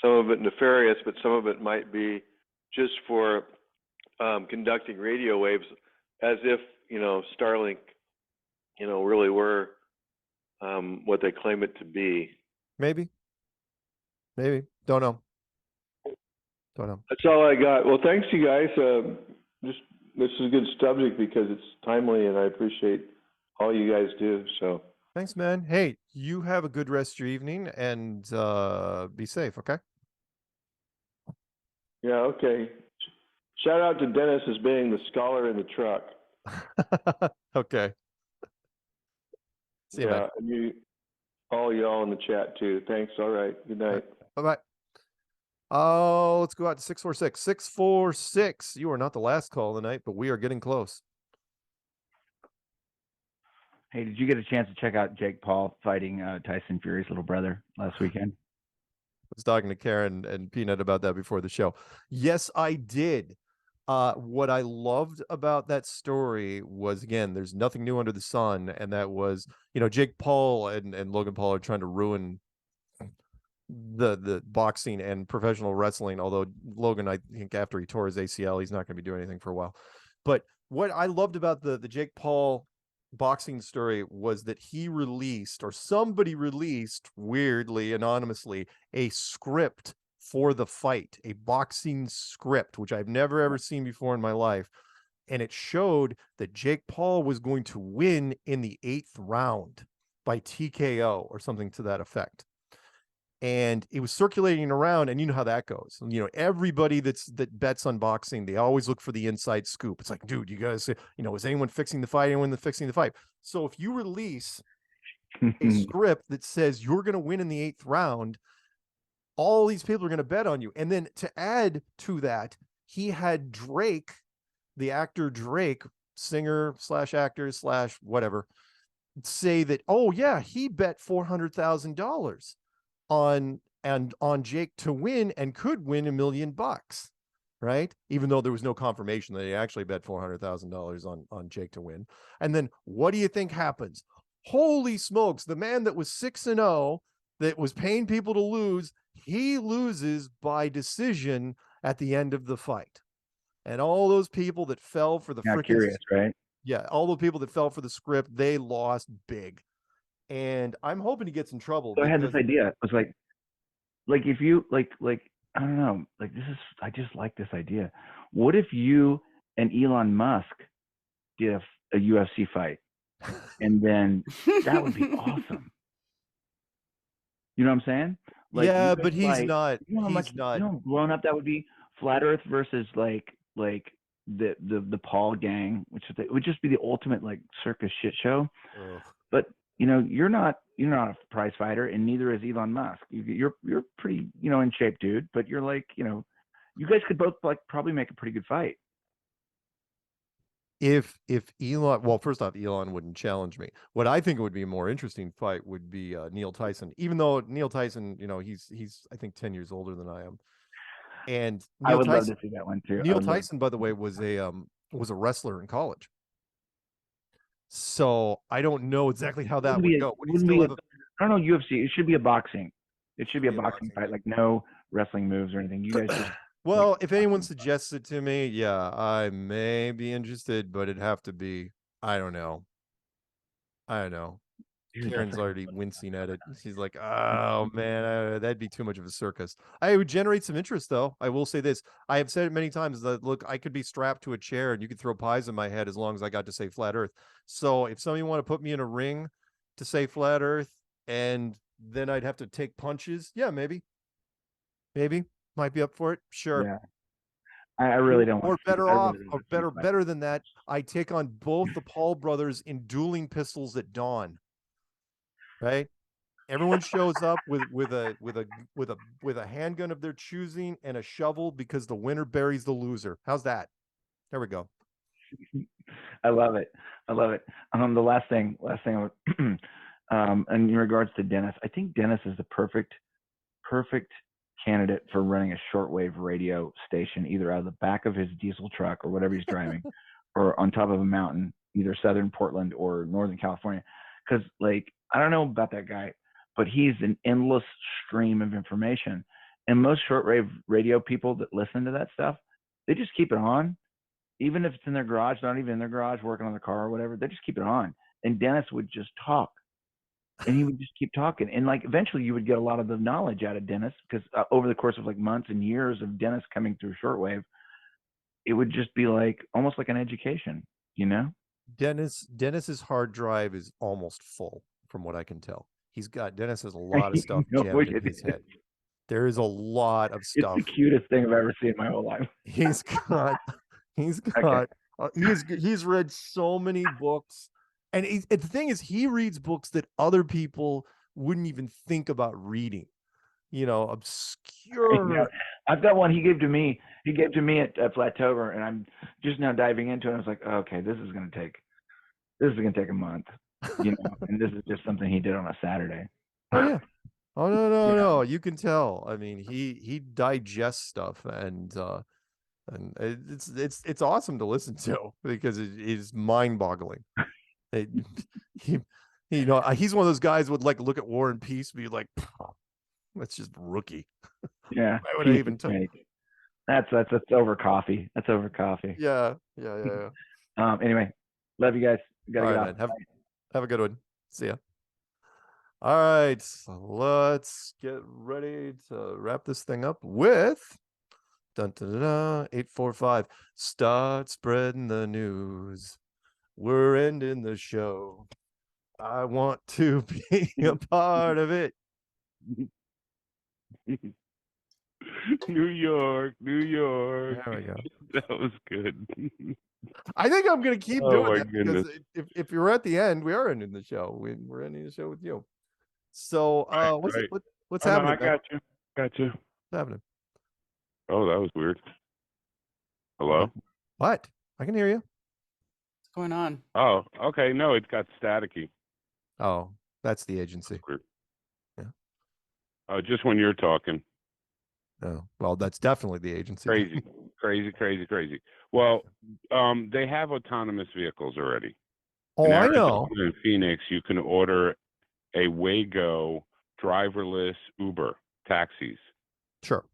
Some of it nefarious, but some of it might be just for conducting radio waves, as if Starlink, really were what they claim it to be. Maybe. Don't know. That's all I got. Well, thanks, you guys. This is a good subject because it's timely, and I appreciate all you guys do. So Thanks, man. Hey, you have a good rest of your evening, and be safe, okay? yeah, okay. Shout out to Dennis as being the scholar in the truck. Okay. See you, man. And all y'all in the chat too. Thanks. All right. Good night. Bye-bye. Oh, let's go out to 646. 646. You are not the last call of the night, but we are getting close. Hey, did you get a chance to check out Jake Paul fighting Tyson Fury's little brother last weekend? I was talking to Karen and Peanut about that before the show. Yes, I did. What I loved about that story was, again, there's nothing new under the sun, and that was, Jake Paul and Logan Paul are trying to ruin the boxing and professional wrestling, although Logan, I think after he tore his ACL, he's not going to be doing anything for a while. But what I loved about the Jake Paul boxing story was that he released, or somebody released, weirdly, anonymously, a script for the fight, a boxing script, which I've never ever seen before in my life. And it showed that Jake Paul was going to win in the 8th round by TKO or something to that effect. And it was circulating around, and you know how that goes. Everybody that bets on boxing, they always look for the inside scoop. It's like, dude, you guys, is anyone fixing the fight? Anyone fixing the fight? So if you release a script that says you're going to win in the 8th round, all these people are going to bet on you. And then to add to that, he had Drake, the actor Drake, singer / actor / whatever, say that, oh yeah, he bet $400,000 on Jake to win and could win $1 million, right? Even though there was no confirmation that he actually bet $400,000 on Jake to win. And then what do you think happens? Holy smokes, the man that was 6-0, that was paying people to lose, he loses by decision at the end of the fight. And all those people that fell for the freaking, curious, right? Yeah, all the people that fell for the script, they lost big. And I'm hoping he gets in trouble. So I had this idea. It was like if you like I don't know, I just like this idea. What if you and Elon Musk did a UFC fight, and then that would be awesome. You know what I'm saying? Yeah, but he's not. You know how much blown up that would be? Flat Earth versus like the Paul gang, which would just be the ultimate circus shit show. Ugh. But you're not a prize fighter, and neither is Elon Musk. You're pretty in shape, dude. But you're you guys could both probably make a pretty good fight. If Elon, well, first off, Elon wouldn't challenge me. What I think would be a more interesting fight would be Neil Tyson. Even though Neil Tyson, he's I think 10 years older than I am. And I would love to see that one too. Neil Tyson, by the way, was a wrestler in college. So I don't know exactly how that would go. I don't know, UFC. It should be a boxing. It should be a boxing fight, no wrestling moves or anything. You guys just well, if anyone suggests it to me, yeah, I may be interested, but it'd have to be, I don't know. Karen's already wincing at it. She's like, oh man, that'd be too much of a circus. I would generate some interest though. I will say this. I have said it many times that, look, I could be strapped to a chair and you could throw pies in my head as long as I got to say flat earth. So if somebody want to put me in a ring to say flat earth and then I'd have to take punches, yeah, maybe might be up for it. Sure. Yeah. I really don't want to. Or better than that, I take on both the Paul brothers in dueling pistols at dawn. Right? Everyone shows up with a handgun of their choosing and a shovel because the winner buries the loser. How's that? There we go. I love it. The last thing I would, in regards to Dennis, I think Dennis is the perfect candidate for running a shortwave radio station, either out of the back of his diesel truck or whatever he's driving, or on top of a mountain, either southern Portland or northern California. Because, like, I don't know about that guy, but he's an endless stream of information. And most shortwave radio people that listen to that stuff, they just keep it on, even if it's in their garage, not even in their garage, working on the car or whatever. They just keep it on. And Dennis would just talk, and he would just keep talking. And like eventually, you would get a lot of the knowledge out of Dennis, because over the course of like months and years of Dennis coming through shortwave, it would just be like almost like an education, you know. Dennis's hard drive is almost full, from what I can tell. Dennis has a lot of stuff jammed in his head. There is a lot of stuff. It's the cutest thing I've ever seen in my whole life. He's read so many books, and the thing is, he reads books that other people wouldn't even think about reading. You know, obscure. Yeah. I've got one he gave to me. He gave to me at Flatover, and I'm just now diving into it. I was like, okay, this is gonna take a month, you know. And this is just something he did on a Saturday. Oh yeah. Oh no. You can tell. I mean, he digests stuff, and it's awesome to listen to, because it is mind-boggling. He's one of those guys would like look at War and Peace, and be like, that's just rookie. Yeah. Why would I even tell? That's over coffee. That's over coffee. Yeah. Anyway, love you guys. Gotta All get right, off. man. Have a good one. See ya. All right, so let's get ready to wrap this thing up with 845. Start spreading the news. We're ending the show. I want to be a part of it. New York. There we go. That was good. I think I'm going to keep doing that, goodness. because if you're at the end, we are ending the show. We're ending the show with you. So what's No, happening? I got you. What's happening? Oh, that was weird. Hello? What? I can hear you. What's going on? Oh, okay. No, it got staticky. Oh, that's the agency. Weird. Yeah. Oh, just when you're talking. Oh, well, that's definitely the agency. Crazy. Well, they have autonomous vehicles already. Oh, in I Arizona know. In Phoenix, you can order a Waygo driverless Uber taxis. Sure.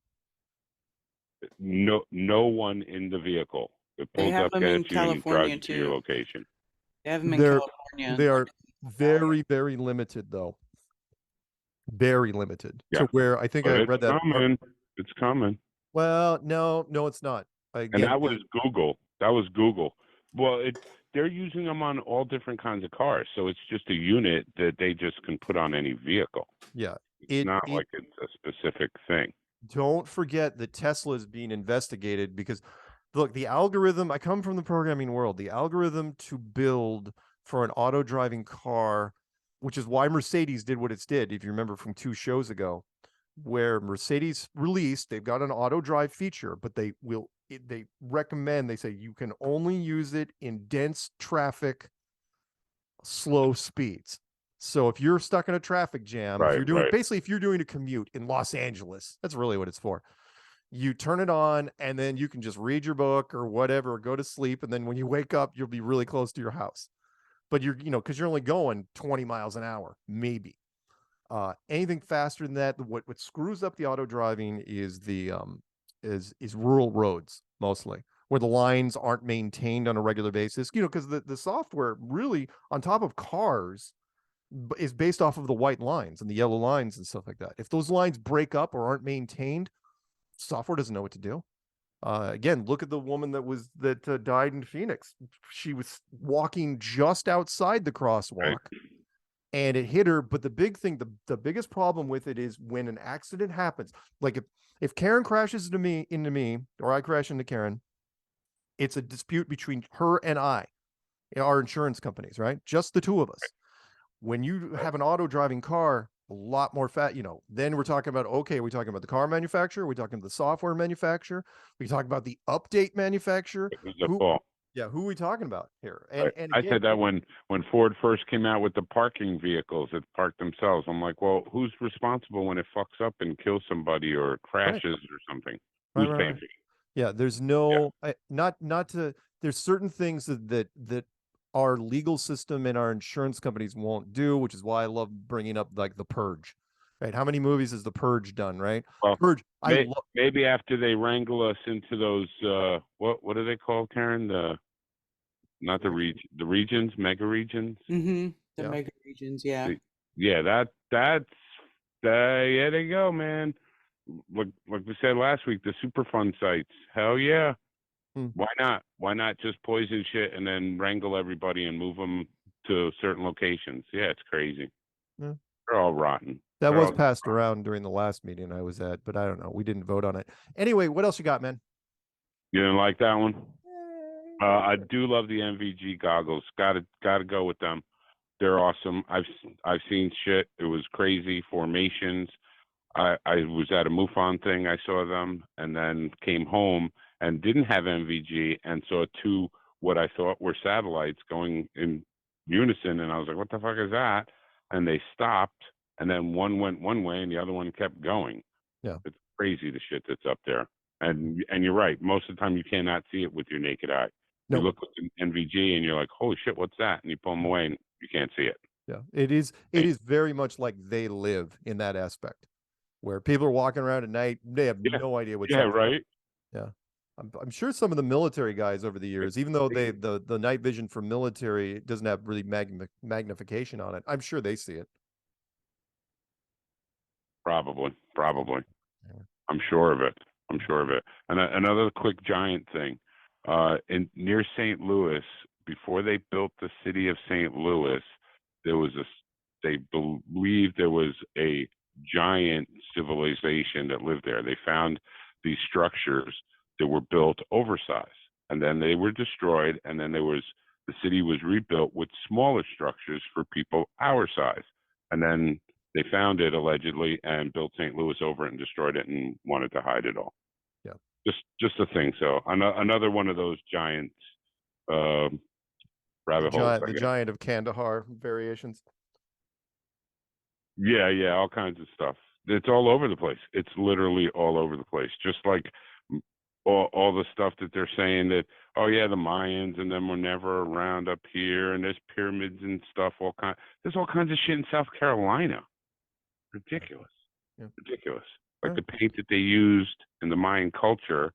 No one in the vehicle. It They pulls have up, them in gets you, and California, drives you to your too. location. They have them in California. They are very, very limited, though. Very limited. Yeah. To where I think But I it's read that. coming. It's coming. Well, no, it's not. And that was Google. Well, they're using them on all different kinds of cars, so it's just a unit that they just can put on any vehicle. Yeah. It's not like it's a specific thing. Don't forget that Tesla is being investigated, because look, the algorithm, I come from the programming world, the algorithm to build for an auto driving car, which is why Mercedes did what it did, if you remember from 2 shows ago, where Mercedes released, they've got an auto drive feature, but they recommend, they say you can only use it in dense traffic, slow speeds. So if you're stuck in a traffic jam, if you're doing basically, if you're doing a commute in Los Angeles, that's really what it's for. You turn it on, and then you can just read your book or whatever, or go to sleep, and then when you wake up, you'll be really close to your house. But because you're only going 20 miles an hour, maybe. Anything faster than that, what screws up the auto driving is the is rural roads, mostly, where the lines aren't maintained on a regular basis. Because the software really on top of cars is based off of the white lines and the yellow lines and stuff like that. If those lines break up or aren't maintained, software doesn't know what to do. Again, look at the woman that died in Phoenix. She was walking just outside the crosswalk, and it hit her. But the big thing, the biggest problem with it is when an accident happens. Like if Karen crashes into me, or I crash into Karen, it's a dispute between her and I, our insurance companies, right? Just the two of us. When you have an auto driving car, a lot more then we're talking about, okay, we're talking about the car manufacturer, we're talking about the software manufacturer, we talk about the update manufacturer. Yeah, who are we talking about here? And I again, said that when Ford first came out with the parking vehicles that park themselves. I'm like, well, who's responsible when it fucks up and kills somebody or crashes or something? Who's paying for it? Yeah, there's no not to. There's certain things that our legal system and our insurance companies won't do, which is why I love bringing up like The Purge. Right? How many movies has The Purge done? Right? Well, Purge. maybe after they wrangle us into those what are they called, Karen? Not the regions, mega regions. Mm-hmm. The mega regions, yeah. Yeah, that's yeah, there you go, man. Like we said last week, the Superfund sites. Hell yeah. Why not? Why not just poison shit and then wrangle everybody and move them to certain locations? Yeah, it's crazy. Yeah. They're all rotten. That They're was all passed around during the last meeting I was at, but I don't know. We didn't vote on it. Anyway, what else you got, man? You didn't like that one? I do love the MVG goggles. Gotta go with them. They're awesome. I've seen shit. It was crazy formations. I was at a MUFON thing. I saw them, and then came home and didn't have MVG, and saw two what I thought were satellites going in unison, and I was like, "What the fuck is that?" And they stopped, and then one went one way, and the other one kept going. Yeah, it's crazy the shit that's up there. And you're right. Most of the time, you cannot see it with your naked eye. You look with an NVG, and you're like, "Holy shit, what's that?" And you pull them away, and you can't see it. Yeah, it is very much like They Live in that aspect, where people are walking around at night, they have no idea what's up. Right. Yeah, I'm sure some of the military guys over the years, even though the night vision for military doesn't have really magnification on it, I'm sure they see it. Probably. I'm sure of it. And another quick giant thing, near St. Louis, before they built the city of St. Louis, they believed there was a giant civilization that lived there. They found these structures that were built oversized, and then they were destroyed, and then the city was rebuilt with smaller structures for people our size, and then they found it allegedly and built St. Louis over it and destroyed it and wanted to hide it all. Yeah, just a thing. So another one of those giant rabbit holes. The giant of Kandahar variations. Yeah, all kinds of stuff. It's all over the place. It's literally all over the place. Just like all the stuff that they're saying that, oh yeah, the Mayans and them were never around up here, and there's pyramids and stuff. There's all kinds of shit in South Carolina. Ridiculous. Yeah. Ridiculous. Like the paint that they used in the Mayan culture,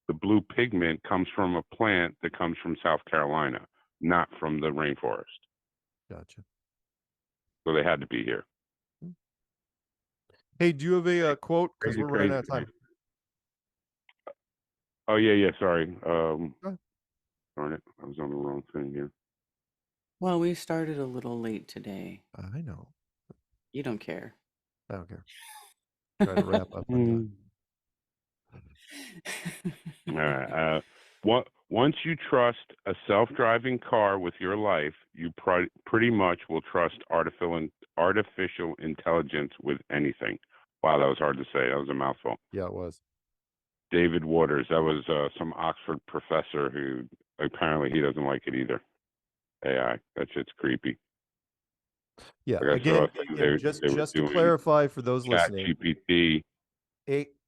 the blue pigment comes from a plant that comes from South Carolina, not from the rainforest. Gotcha. So they had to be here. Hey, do you have a quote? Because we're running out of time. Oh yeah. Sorry. Darn it, I was on the wrong thing here. Well, we started a little late today. I know. You don't care. I don't care. Try to wrap up on All right. Once you trust a self-driving car with your life, you pretty much will trust artificial intelligence with anything. Wow, that was hard to say. That was a mouthful. Yeah, it was. David Waters. That was some Oxford professor who apparently he doesn't like it either. AI. That shit's creepy. Yeah. Like Again, just to clarify for those listening, GPT.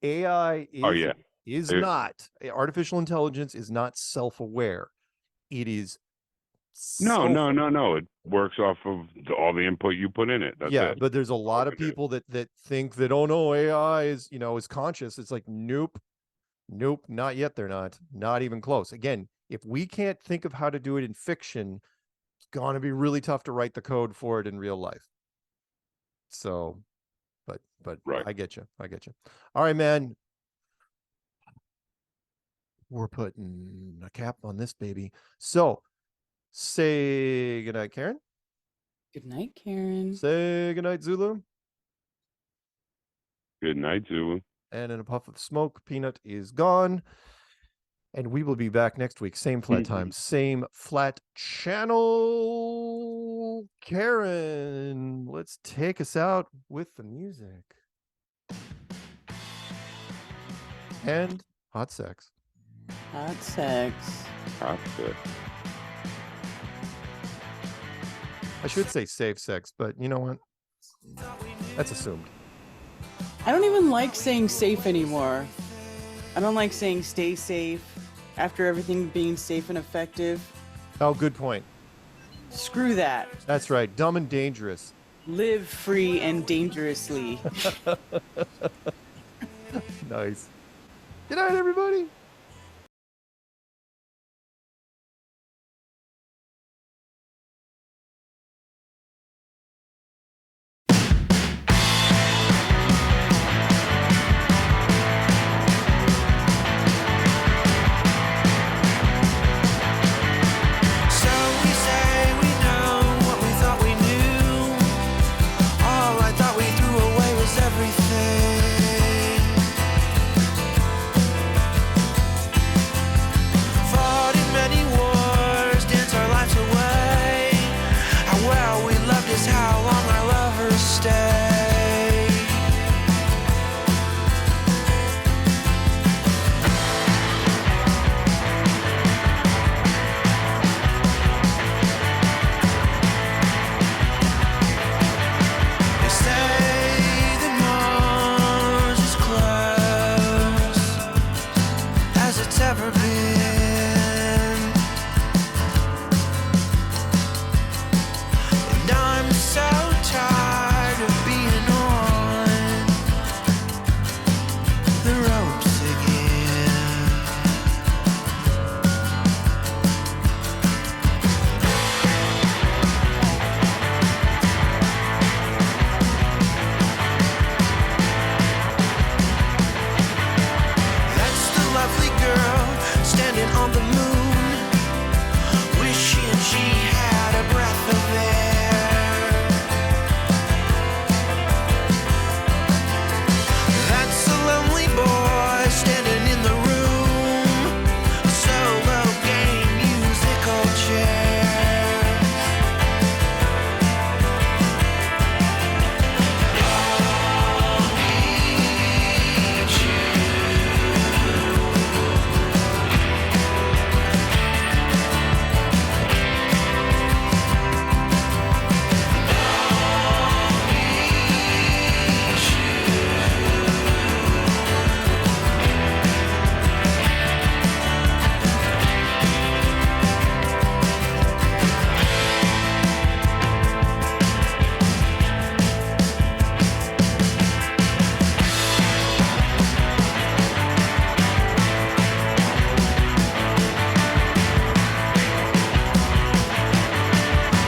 AI is It- not artificial intelligence is not self-aware. It is No. It works off of all the input you put in it. That's it. But there's a lot of people that think that, oh no, AI is conscious. It's like nope, not yet. They're not even close. Again, if we can't think of how to do it in fiction, it's going to be really tough to write the code for it in real life. So, but right. I get you. All right, man. We're putting a cap on this baby. So say goodnight, Karen. Good night, Karen. Say goodnight, Zulu. Good night, Zulu. And in a puff of smoke, Peanut is gone. And we will be back next week. Same flat time, same flat channel. Karen, let's take us out with the music. And hot sex. Hot sex. Toxic. I should say safe sex, but you know what? That's assumed. I don't even like saying safe anymore. I don't like saying stay safe after everything being safe and effective. Oh, good point. Screw that. That's right. Dumb and dangerous. Live free and dangerously. Nice. Good night, everybody. So we say we know what we thought we knew. All I thought we threw away was everything. Fought in many wars, danced our lives away. How well we loved is how long our lovers stay. They say that Mars is close as it's ever been, and I'm so tired of being on the ropes again. That's the lovely girl standing on the moon, wishing she had a breath of air. That's the lonely boy standing in the room, a solo game musical chair.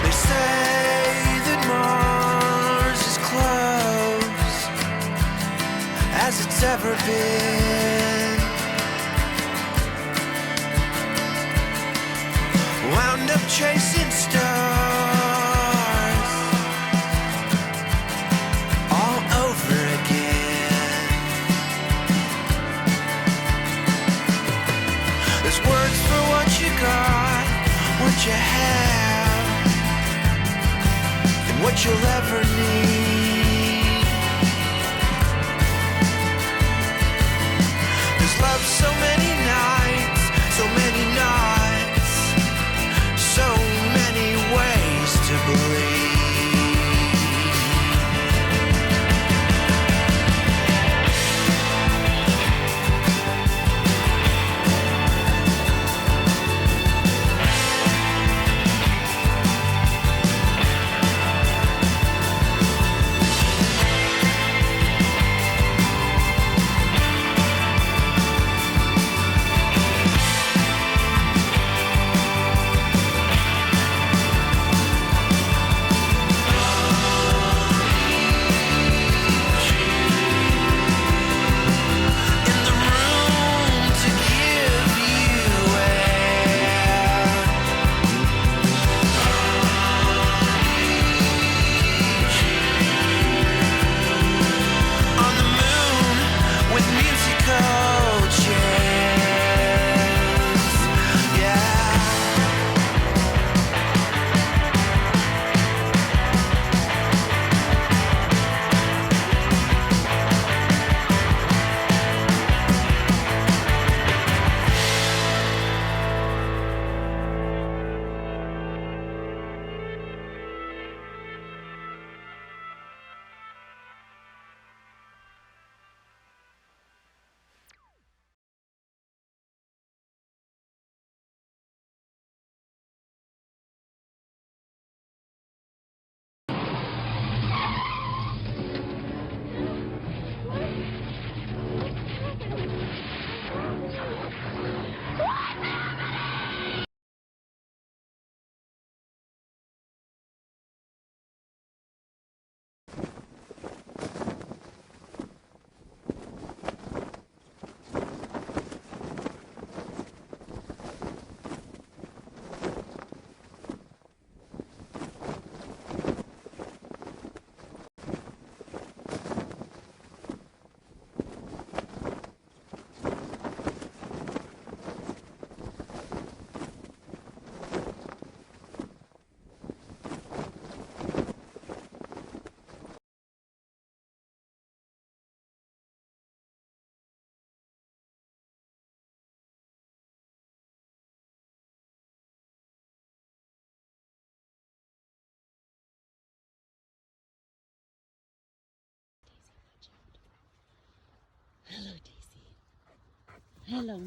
They say that Mars is close as it's ever been. Wound up chasing stars all over again. There's words for what you got, what you have, and what you'll ever need. There's love so many nights, so many nights, so many ways to believe. Hello,